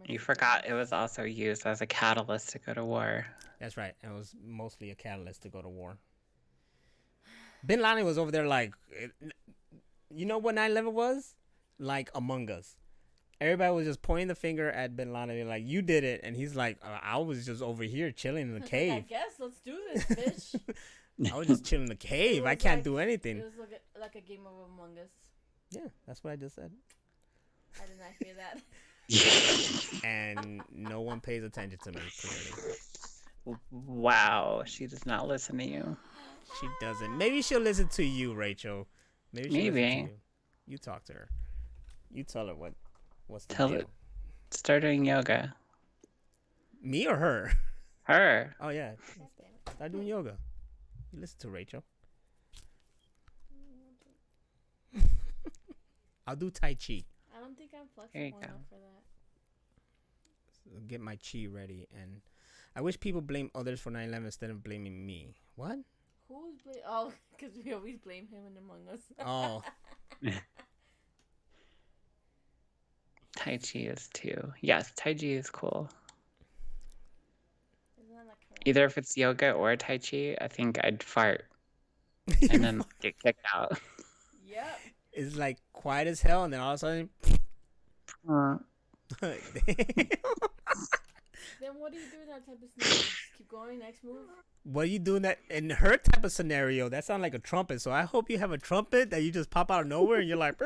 You forgot it was also used as a catalyst to go to war. That's right. It was mostly a catalyst to go to war. Bin Laden was over there like, you know what 9/11 was? Like Among Us. Everybody was just pointing the finger at Bin Laden and like, you did it. And he's like, I was just over here chilling in the cave. I guess, let's do this, bitch. I was just chilling in the cave. I can't do anything. It was like a game of Among Us. Yeah, that's what I just said. I did not hear that. And no one pays attention to me, clearly. Wow, she does not listen to you. She doesn't. Maybe she'll listen to you, Rachel. Maybe she'll listen to you. You talk to her. You tell her what's the deal. Start doing yoga. Me or her? Her. Oh, yeah. Start doing yoga. You listen to Rachel. I'll do Tai Chi. I don't think I'm flexible enough for that. So get my chi ready. And I wish people blame others for 9/11 instead of blaming me. What? Who's blame? Oh, because we always blame him in Among Us. Oh. Tai Chi is too. Yes, Tai Chi is cool. Either if it's yoga or Tai Chi, I think I'd fart and then get kicked out. Yep. It's like quiet as hell, and then all of a sudden. Then what do you do in that type of scenario? Just keep going, next move? What are you doing that in her type of scenario? That sounds like a trumpet. So I hope you have a trumpet that you just pop out of nowhere and you're like,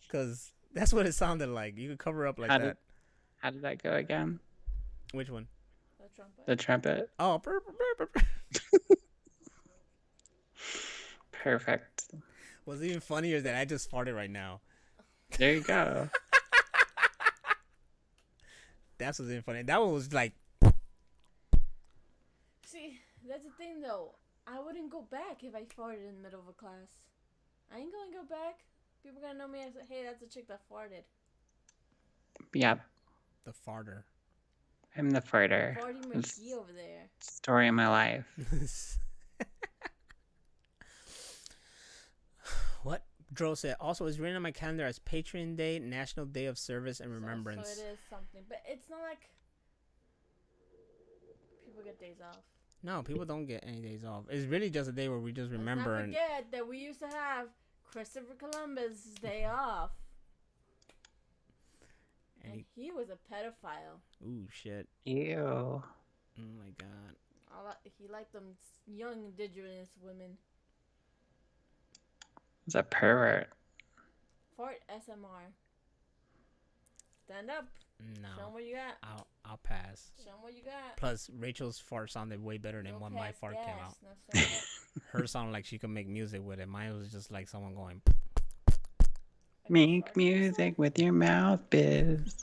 because that's what it sounded like. You could cover up like that. How did that go again? Which one? The trumpet. The trumpet. Oh, Perfect. What's even funnier is that I just farted right now. There you go. That's what's even funny. That one was like. See, that's the thing though. I wouldn't go back if I farted in the middle of a class. I ain't gonna go back. People gonna know me as, hey, that's a chick that farted. Yep. The farter. I'm the farter. Farty McGee over there. Story of my life. What? Dro said, also, it's written on my calendar as Patron Day, National Day of Service and Remembrance. So it is something. But it's not like people get days off. No, people don't get any days off. It's really just a day where we just remember. Let's not forget that we used to have Christopher Columbus' day off. And he was a pedophile. Ooh, shit. Ew. Oh, my God. He liked them young indigenous women. He's a pervert. Fart SMR. Stand up. No. Show them what you got. I'll pass. Show them what you got. Plus, Rachel's fart sounded way better than when my fart came out. No, Her sounded like she could make music with it. Mine was just like someone going. Make music with your mouth, biz.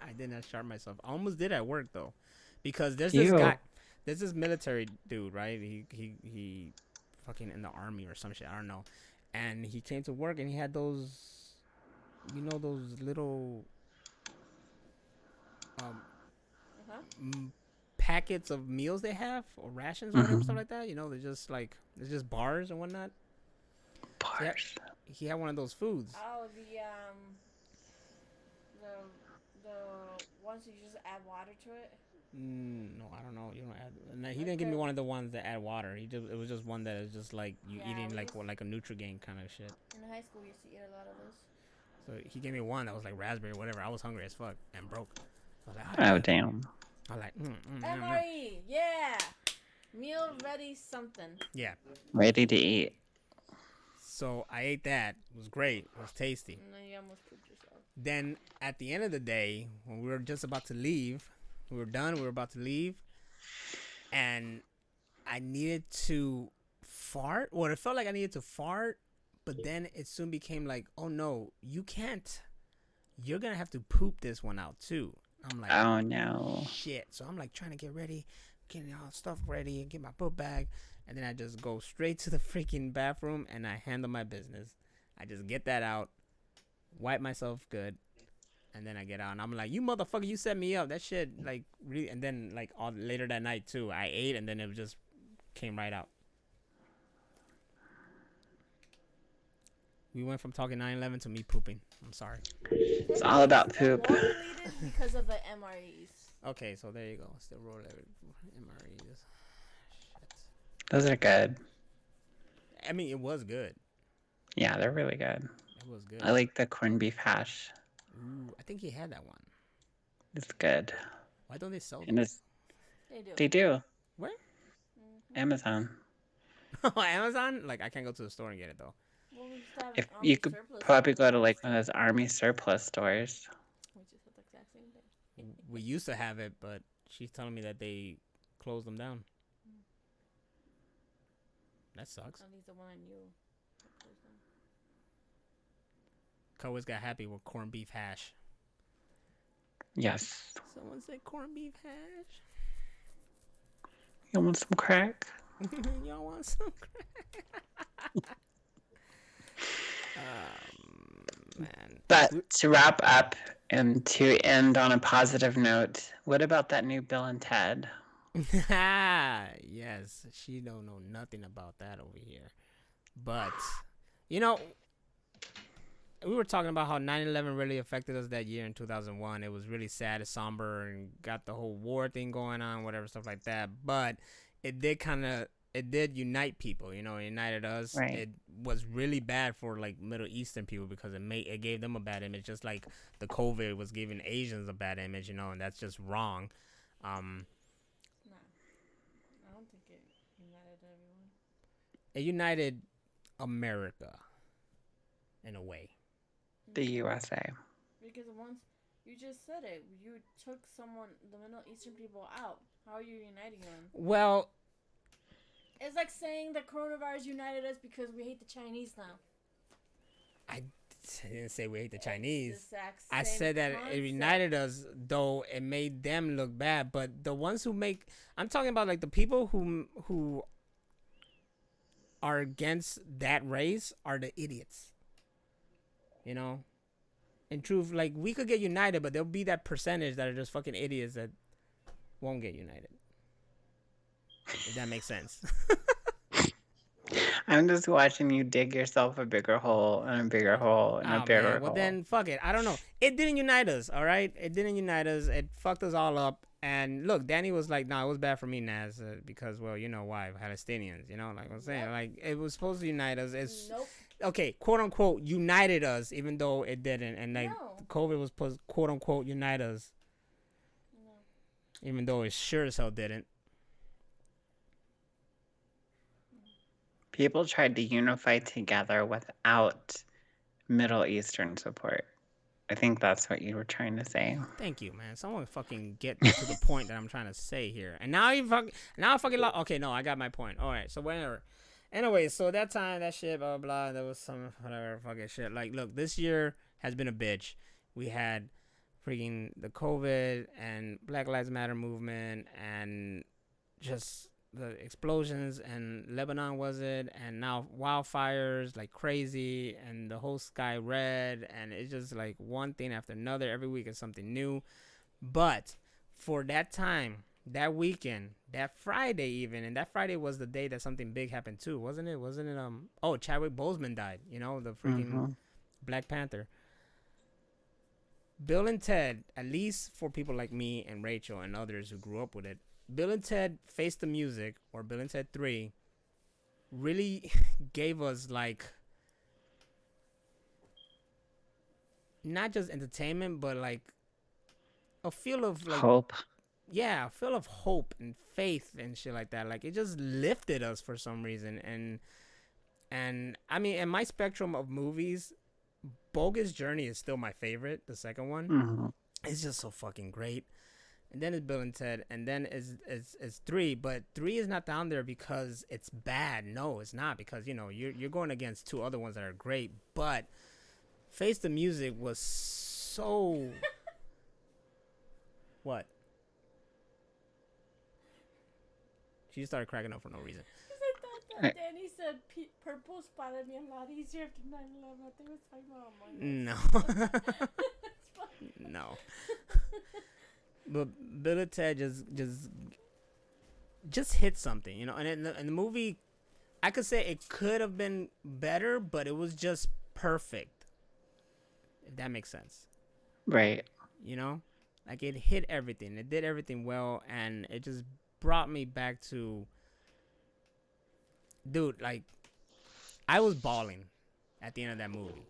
I did not sharp myself. I almost did at work though, because there's this guy, there's this military dude, right? He fucking in the army or some shit. I don't know. And he came to work and he had those, you know, those little packets of meals they have or rations or whatever, stuff like that. You know, they're just like, it's just bars and whatnot. Bars. So he had one of those foods. Oh, the ones you just add water to it. No, I don't know. You don't add. No, he didn't give me one of the ones that add water. It was just one that is just like you eating like a Nutrigrain kind of shit. In high school, we used to eat a lot of those. So he gave me one that was like raspberry, whatever. I was hungry as fuck and broke. So like, oh damn. I like MRE, yeah. Meal ready something. Yeah. Ready to eat. So I ate that. It was great. It was tasty. And then you almost pooped yourself. Then at the end of the day, when we were just about to leave, we were done. We were about to leave, and I needed to fart. Well, it felt like I needed to fart, but then it soon became like, oh no, you can't. You're gonna have to poop this one out too. I'm like, oh no, shit. So I'm like trying to get ready, getting all stuff ready, and get my book bag, and then I just go straight to the freaking bathroom and I handle my business. I just get that out, wipe myself good, and then I get out and I'm like, you motherfucker, you set me up. That shit like really. And then like all later that night too, I ate and then it just came right out. We went from talking 9/11 to me pooping. I'm sorry. it's all about poop. War related because of the MREs. Okay, so there you go. Still roll MREs. Shit. Those are good. I mean, it was good. Yeah, they're really good. It was good. I like the corned beef hash. Ooh, I think he had that one. It's good. Why don't they sell And them? it's, They do. they do. Where? Amazon. Oh, Amazon? Like, I can't go to the store and get it, though. Well, we used to have If an you army could surplus probably store. go to like one of those army surplus stores. We just had the exact same thing. We used to have it, but she's telling me that they closed them down. That sucks. At least the one I knew. Coa's got happy with corned beef hash. Yes. Someone said corned beef hash. You want some crack? Y'all want some crack? Man. But to wrap up and to end on a positive note, what about that new Bill and Ted? Yes, she don't know nothing about that over here. But, you know, we were talking about how 9/11 really affected us that year in 2001. It was really sad and somber and got the whole war thing going on, whatever, stuff like that. But it did unite people, you know, it united us. Right. It was really bad for like Middle Eastern people because it gave them a bad image, just like the COVID was giving Asians a bad image, you know, and that's just wrong. Nah. I don't think it united everyone. It united America in a way. The USA. Because once you just said it, you took the Middle Eastern people out. How are you uniting them? Well, It's like saying the coronavirus united us because we hate the Chinese now. I didn't say we hate the Chinese. It's the exact I same said that it concept. united us, though it made them look bad. But the ones who I'm talking about like the people who are against that race are the idiots. You know? In truth, like, we could get united, but there'll be that percentage that are just fucking idiots that won't get united. If that makes sense. I'm just watching you dig yourself a bigger hole and a bigger hole and a bigger hole. Well, then, fuck it. I don't know. It didn't unite us, all right? It didn't unite us. It fucked us all up. And look, Danny was like, nah, it was bad for me, Naz, because, well, you know why, Palestinians, you know, like I'm saying. Yep. Like, it was supposed to unite us. It's, nope. Okay, quote unquote, united us, even though it didn't. And, like, COVID was supposed to, quote unquote, unite us, even though it sure as hell didn't. People tried to unify together without Middle Eastern support. I think that's what you were trying to say. Thank you, man. Someone fucking get to the point that I'm trying to say here. And now I fucking okay, no, I got my point. All right, so whatever. Anyway, so that time, that shit, blah, blah, blah, there was some whatever fucking shit. Like, look, this year has been a bitch. We had freaking the COVID and Black Lives Matter movement and just the explosions in Lebanon, was it? And now wildfires like crazy and the whole sky red. And it's just like one thing after another. Every week is something new. But for that time, that weekend, that Friday even, and that Friday was the day that something big happened too, wasn't it? Oh, Chadwick Boseman died, you know, the freaking Black Panther. Bill and Ted, at least for people like me and Rachel and others who grew up with it, Bill and Ted Face the Music, or Bill and Ted 3, really gave us like not just entertainment, but like a feel of like Hope. yeah, a feel of hope and faith and shit like that. Like it just lifted us for some reason. And I mean, in my spectrum of movies, Bogus Journey is still my favorite. The second one, it's just so fucking great. And then it's Bill and Ted, and then it's 3, but 3 is not down there because it's bad. No, it's not, because you know you're going against 2 other ones that are great. But Face the Music was so what? She started cracking up for no reason. I thought that Danny said purple spotted me a lot easier after 9/11. I think it was talking about Among Us. No. No. But Bill and Ted just hit something, you know. And in the movie, I could say it could have been better, but it was just perfect. If that makes sense. Right. You know? Like it hit everything. It did everything well, and it just brought me back to, dude, like I was bawling at the end of that movie.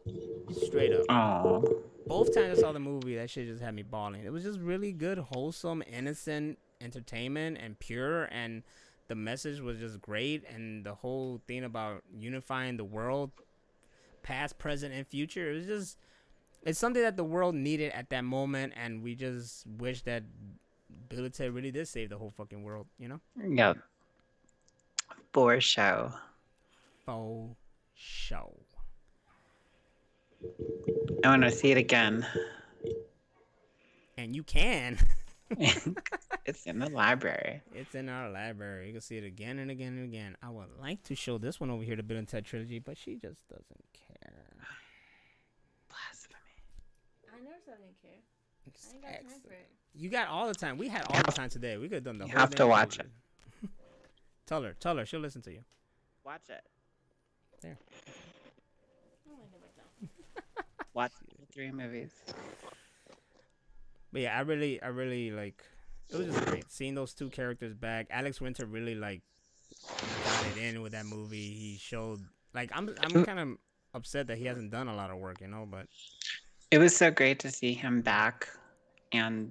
Straight up. Oh. Both times I saw the movie, that shit just had me bawling. It was just really good, wholesome, innocent entertainment and pure, and the message was just great, and the whole thing about unifying the world, past, present, and future, it's something that the world needed at that moment, and we just wish that Bill and Ted really did save the whole fucking world, you know? Yep. For show. Faux show. I want to see it again. And you can. It's in the library. It's in our library. You can see it again and again and again. I would like to show this one over here, the Bill and Ted trilogy, but she just doesn't care. Blasphemy. I never said I didn't care. It's I ain't got time excellent. for it. You got all the time. We had all the time today. We could have done the You whole have to damn watch movie. Tell her. She'll listen to you. Watch it. Oh, I never know. Watch the 3 movies. But yeah, I really like. It was just great seeing those 2 characters back. Alex Winter really like got it in with that movie. He showed like I'm kind of upset that he hasn't done a lot of work, you know. But It was so great to see him back and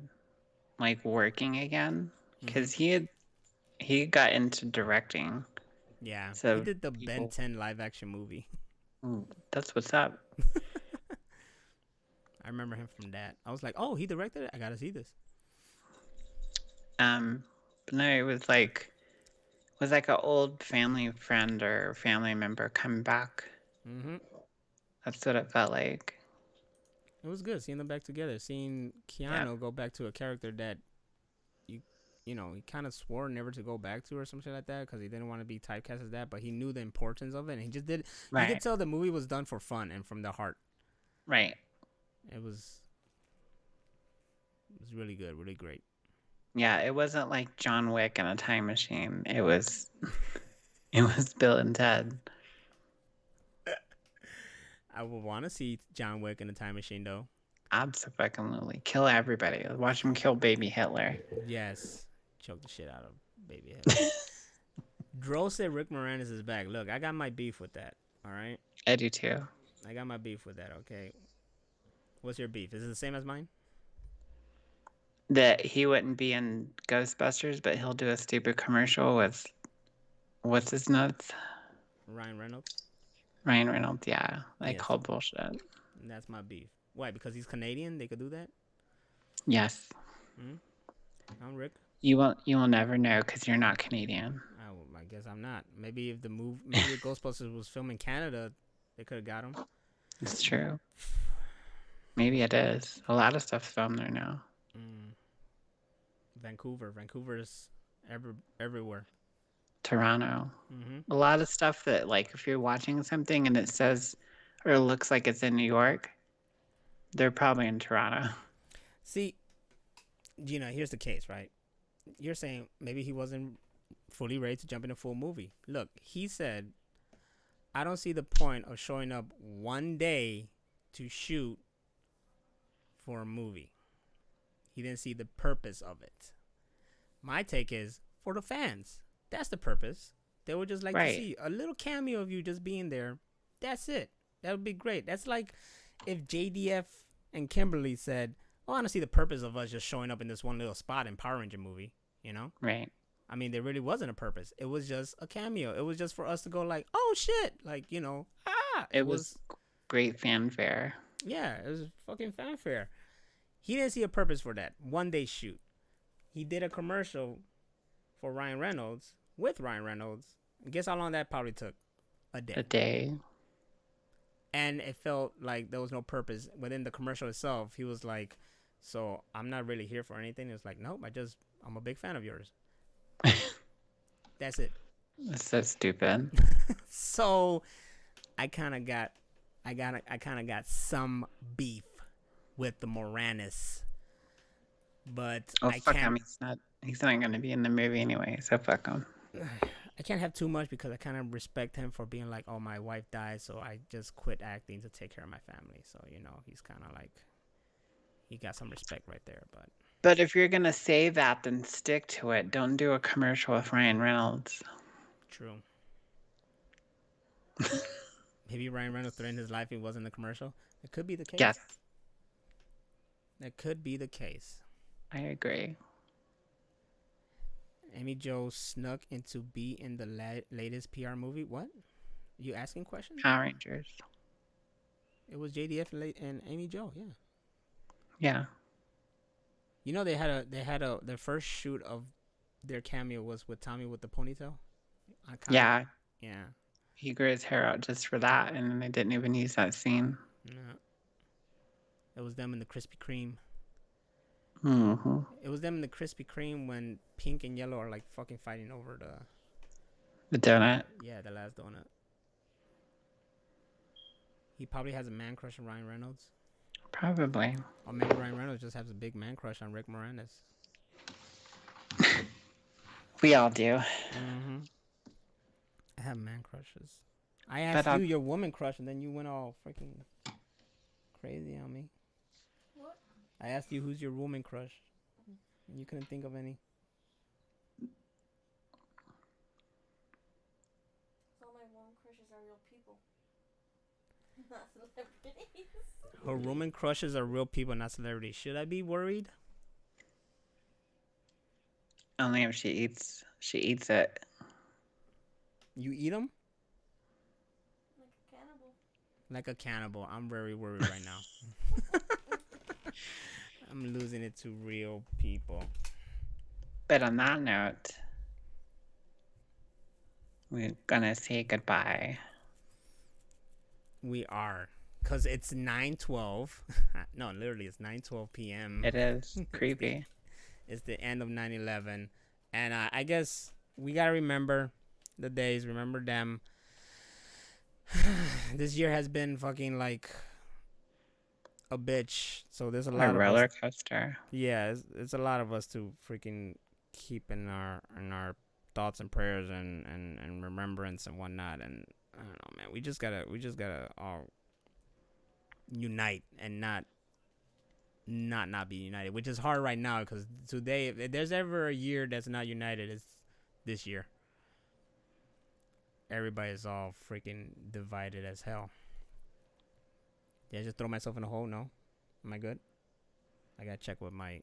like working again, because he got into directing. yeah, So he did the people- Ben 10 live action movie. That's what's up. I remember him from that. I was like, oh, he directed it. I gotta see this. But no, it was like an old family friend or family member coming back. That's what it felt like. It was good seeing them back together. Seeing Keanu go back to a character that you know, he kind of swore never to go back to or something like that because he didn't want to be typecast as that, but he knew the importance of it, and he just did. Right. You could tell the movie was done for fun and from the heart. Right. It was really good, really great. Yeah, it wasn't like John Wick in a time machine. It was Bill and Ted. I would want to see John Wick in a time machine, though. Absolutely. Kill everybody. Watch him kill baby Hitler. Yes. Choke the shit out of baby Hitler. Dro said Rick Moranis is back. Look, I got my beef with that, all right? I do too. I got my beef with that, okay? What's your beef? Is it the same as mine? That he wouldn't be in Ghostbusters, but he'll do a stupid commercial with, what's his notes? Ryan Reynolds? Ryan Reynolds, yeah. I Yes. call bullshit. And that's my beef. Why? Because he's Canadian? They could do that? Yes. I'm Rick. You will never know because you're not Canadian. I guess I'm not. Maybe if maybe if Ghostbusters was filmed in Canada, they could have got him. It's true. Maybe it is. A lot of stuff's filmed there now. Vancouver's everywhere. Toronto. Mm-hmm. A lot of stuff that, like, if you're watching something and it says or looks like it's in New York, they're probably in Toronto. See, here's the case, right? You're saying maybe he wasn't fully ready to jump in a full movie. Look, he said, I don't see the point of showing up one day to shoot for a movie. He didn't see the purpose of it. My take is, for the fans, that's the purpose. They would just like to see a little cameo of you just being there. That's it. That would be great. That's like if JDF and Kimberly said, honestly, the purpose of us just showing up in this one little spot in Power Ranger movie, you know? Right. I mean, there really wasn't a purpose. It was just a cameo. It was just for us to go like, oh shit, like, you know, It was great fanfare. Yeah, it was fucking fanfare. He didn't see a purpose for that one day shoot. He did a commercial for Ryan Reynolds with Ryan Reynolds. Guess how long that probably took? A day. A day. And it felt like there was no purpose within the commercial itself. He was like, so I'm not really here for anything. It's like, nope, I'm a big fan of yours. That's it. That's so stupid. So I kind of got some beef with the Moranis. But I fuck can't. him. He's not going to be in the movie anyway, so fuck him. I can't have too much because I kind of respect him for being like, oh, my wife died, so I just quit acting to take care of my family. So, you know, he's kind of like, he got some respect right there. But if you're going to say that, then stick to it. Don't do a commercial with Ryan Reynolds. True. Maybe Ryan Reynolds threatened his life. He wasn't in the commercial. It could be the case. Yes. That could be the case. I agree. Amy Jo snuck into be in the latest PR movie. What? You asking questions? Power Rangers. It was JDF and Amy Jo. Yeah. Yeah. You know their first shoot of their cameo was with Tommy with the ponytail. Yeah. Yeah. He grew his hair out just for that, and then they didn't even use that scene. No. It was them in the Krispy Kreme. Mm-hmm. It was them in the Krispy Kreme when Pink and Yellow are like fucking fighting over The donut. Yeah, the last donut. He probably has a man crush on Ryan Reynolds. Probably. Or maybe Ryan Reynolds just has a big man crush on Rick Moranis. We all do. Mm-hmm. I have man crushes. I asked you your woman crush, and then you went all freaking crazy on me. What? I asked you who's your woman crush, and you couldn't think of any. All my woman crushes are real people, not celebrities. Her woman crushes are real people, not celebrities. Should I be worried? Only if she eats it. You eat them? Like a cannibal. Like a cannibal. I'm very worried right now. I'm losing it to real people. But on that note, we're gonna say goodbye. We are. Because it's 9:12. No, literally, it's 9:12 p.m. It is creepy. It's the end of 9/11. And I guess we got to remember the days. Remember them. This year has been fucking like a bitch. So there's a lot of roller coaster. Yeah, it's a lot of us to freaking keep in our thoughts and prayers and remembrance and whatnot. And I don't know, man. We just gotta all unite and not be united, which is hard right now because today, if there's ever a year that's not united, it's this year. Everybody's all freaking divided as hell. Did I just throw myself in a hole? No? Am I good? I gotta check with my,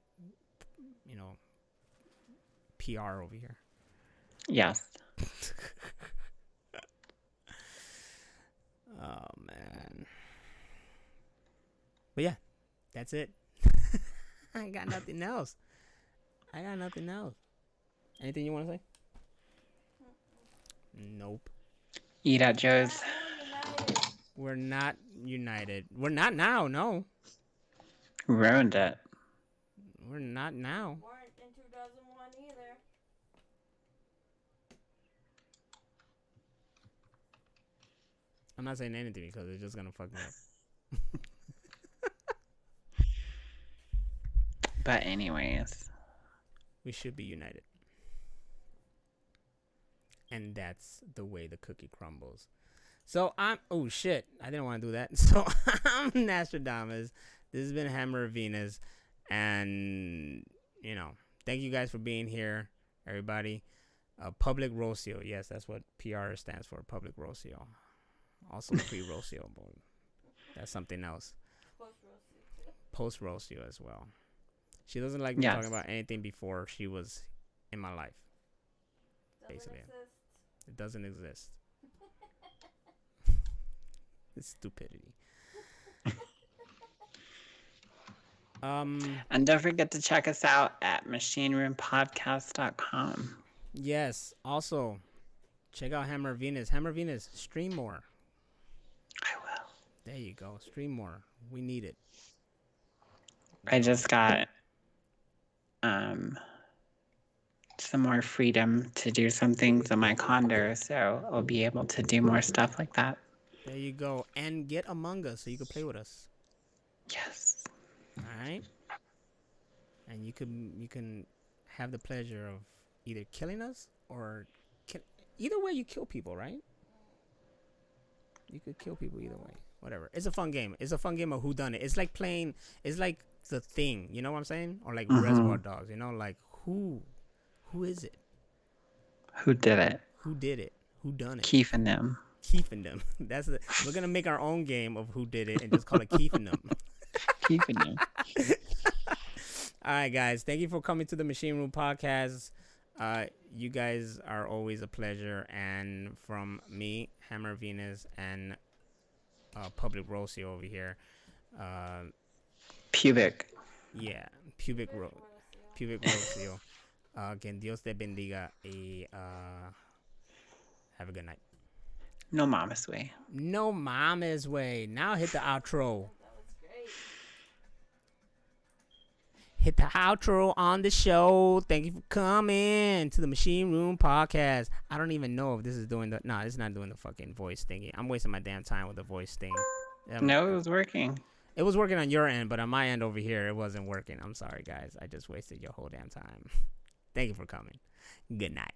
PR over here. Yes. Oh, man. But yeah, that's it. I got nothing else. Anything you want to say? Nope. Eat at Joe's. We're not united. We're not now, no. Ruined it. We're not now. Weren't in 2001 either. I'm not saying anything because it's just going to fuck me up. But anyways. We should be united. And that's the way the cookie crumbles. So oh shit, I didn't want to do that. So I'm Nostradamus. This has been Hammer of Venus. And, thank you guys for being here, everybody. Public Rocio. Yes, that's what PR stands for, Public Rocio. Also pre-Rocio, but that's something else. post rocio as well. She doesn't like me talking about anything before she was in my life. Basically, it doesn't exist. It's stupidity. And don't forget to check us out at machineroompodcast.com. Yes. Also, check out Hammer Venus. Hammer Venus, stream more. I will. There you go. Stream more. We need it. I just got some more freedom to do some things in my condo, so I'll be able to do more stuff like that. There you go. And get Among Us so you can play with us. Yes. All right. And you can have the pleasure of either killing us or either way you kill people, right? You could kill people either way. Whatever. It's a fun game. It's a fun game of whodunit. It's like playing. It's like The Thing. You know what I'm saying? Or like Reservoir Dogs. You know, like who is it? Who did it? Who did it? Who done it? Keith and them. Keith and them. We're gonna make our own game of who did it and just call it Keith and them. Keith and them. All right, guys. Thank you for coming to the Machine Room Podcast. You guys are always a pleasure. And from me, Hammer Venus, and Public Rocio over here. Pubic. Yeah, Pubic Rocio. Que Dios te bendiga y have a good night. No mama's way. No mama's way. Now hit the outro. Hit the outro on the show. Thank you for coming to the Machine Room Podcast. I don't even know if this is doing it's not doing the fucking voice thingy. I'm wasting my damn time with the voice thing. No, it was working. It was working on your end, but on my end over here, it wasn't working. I'm sorry, guys. I just wasted your whole damn time. Thank you for coming. Good night.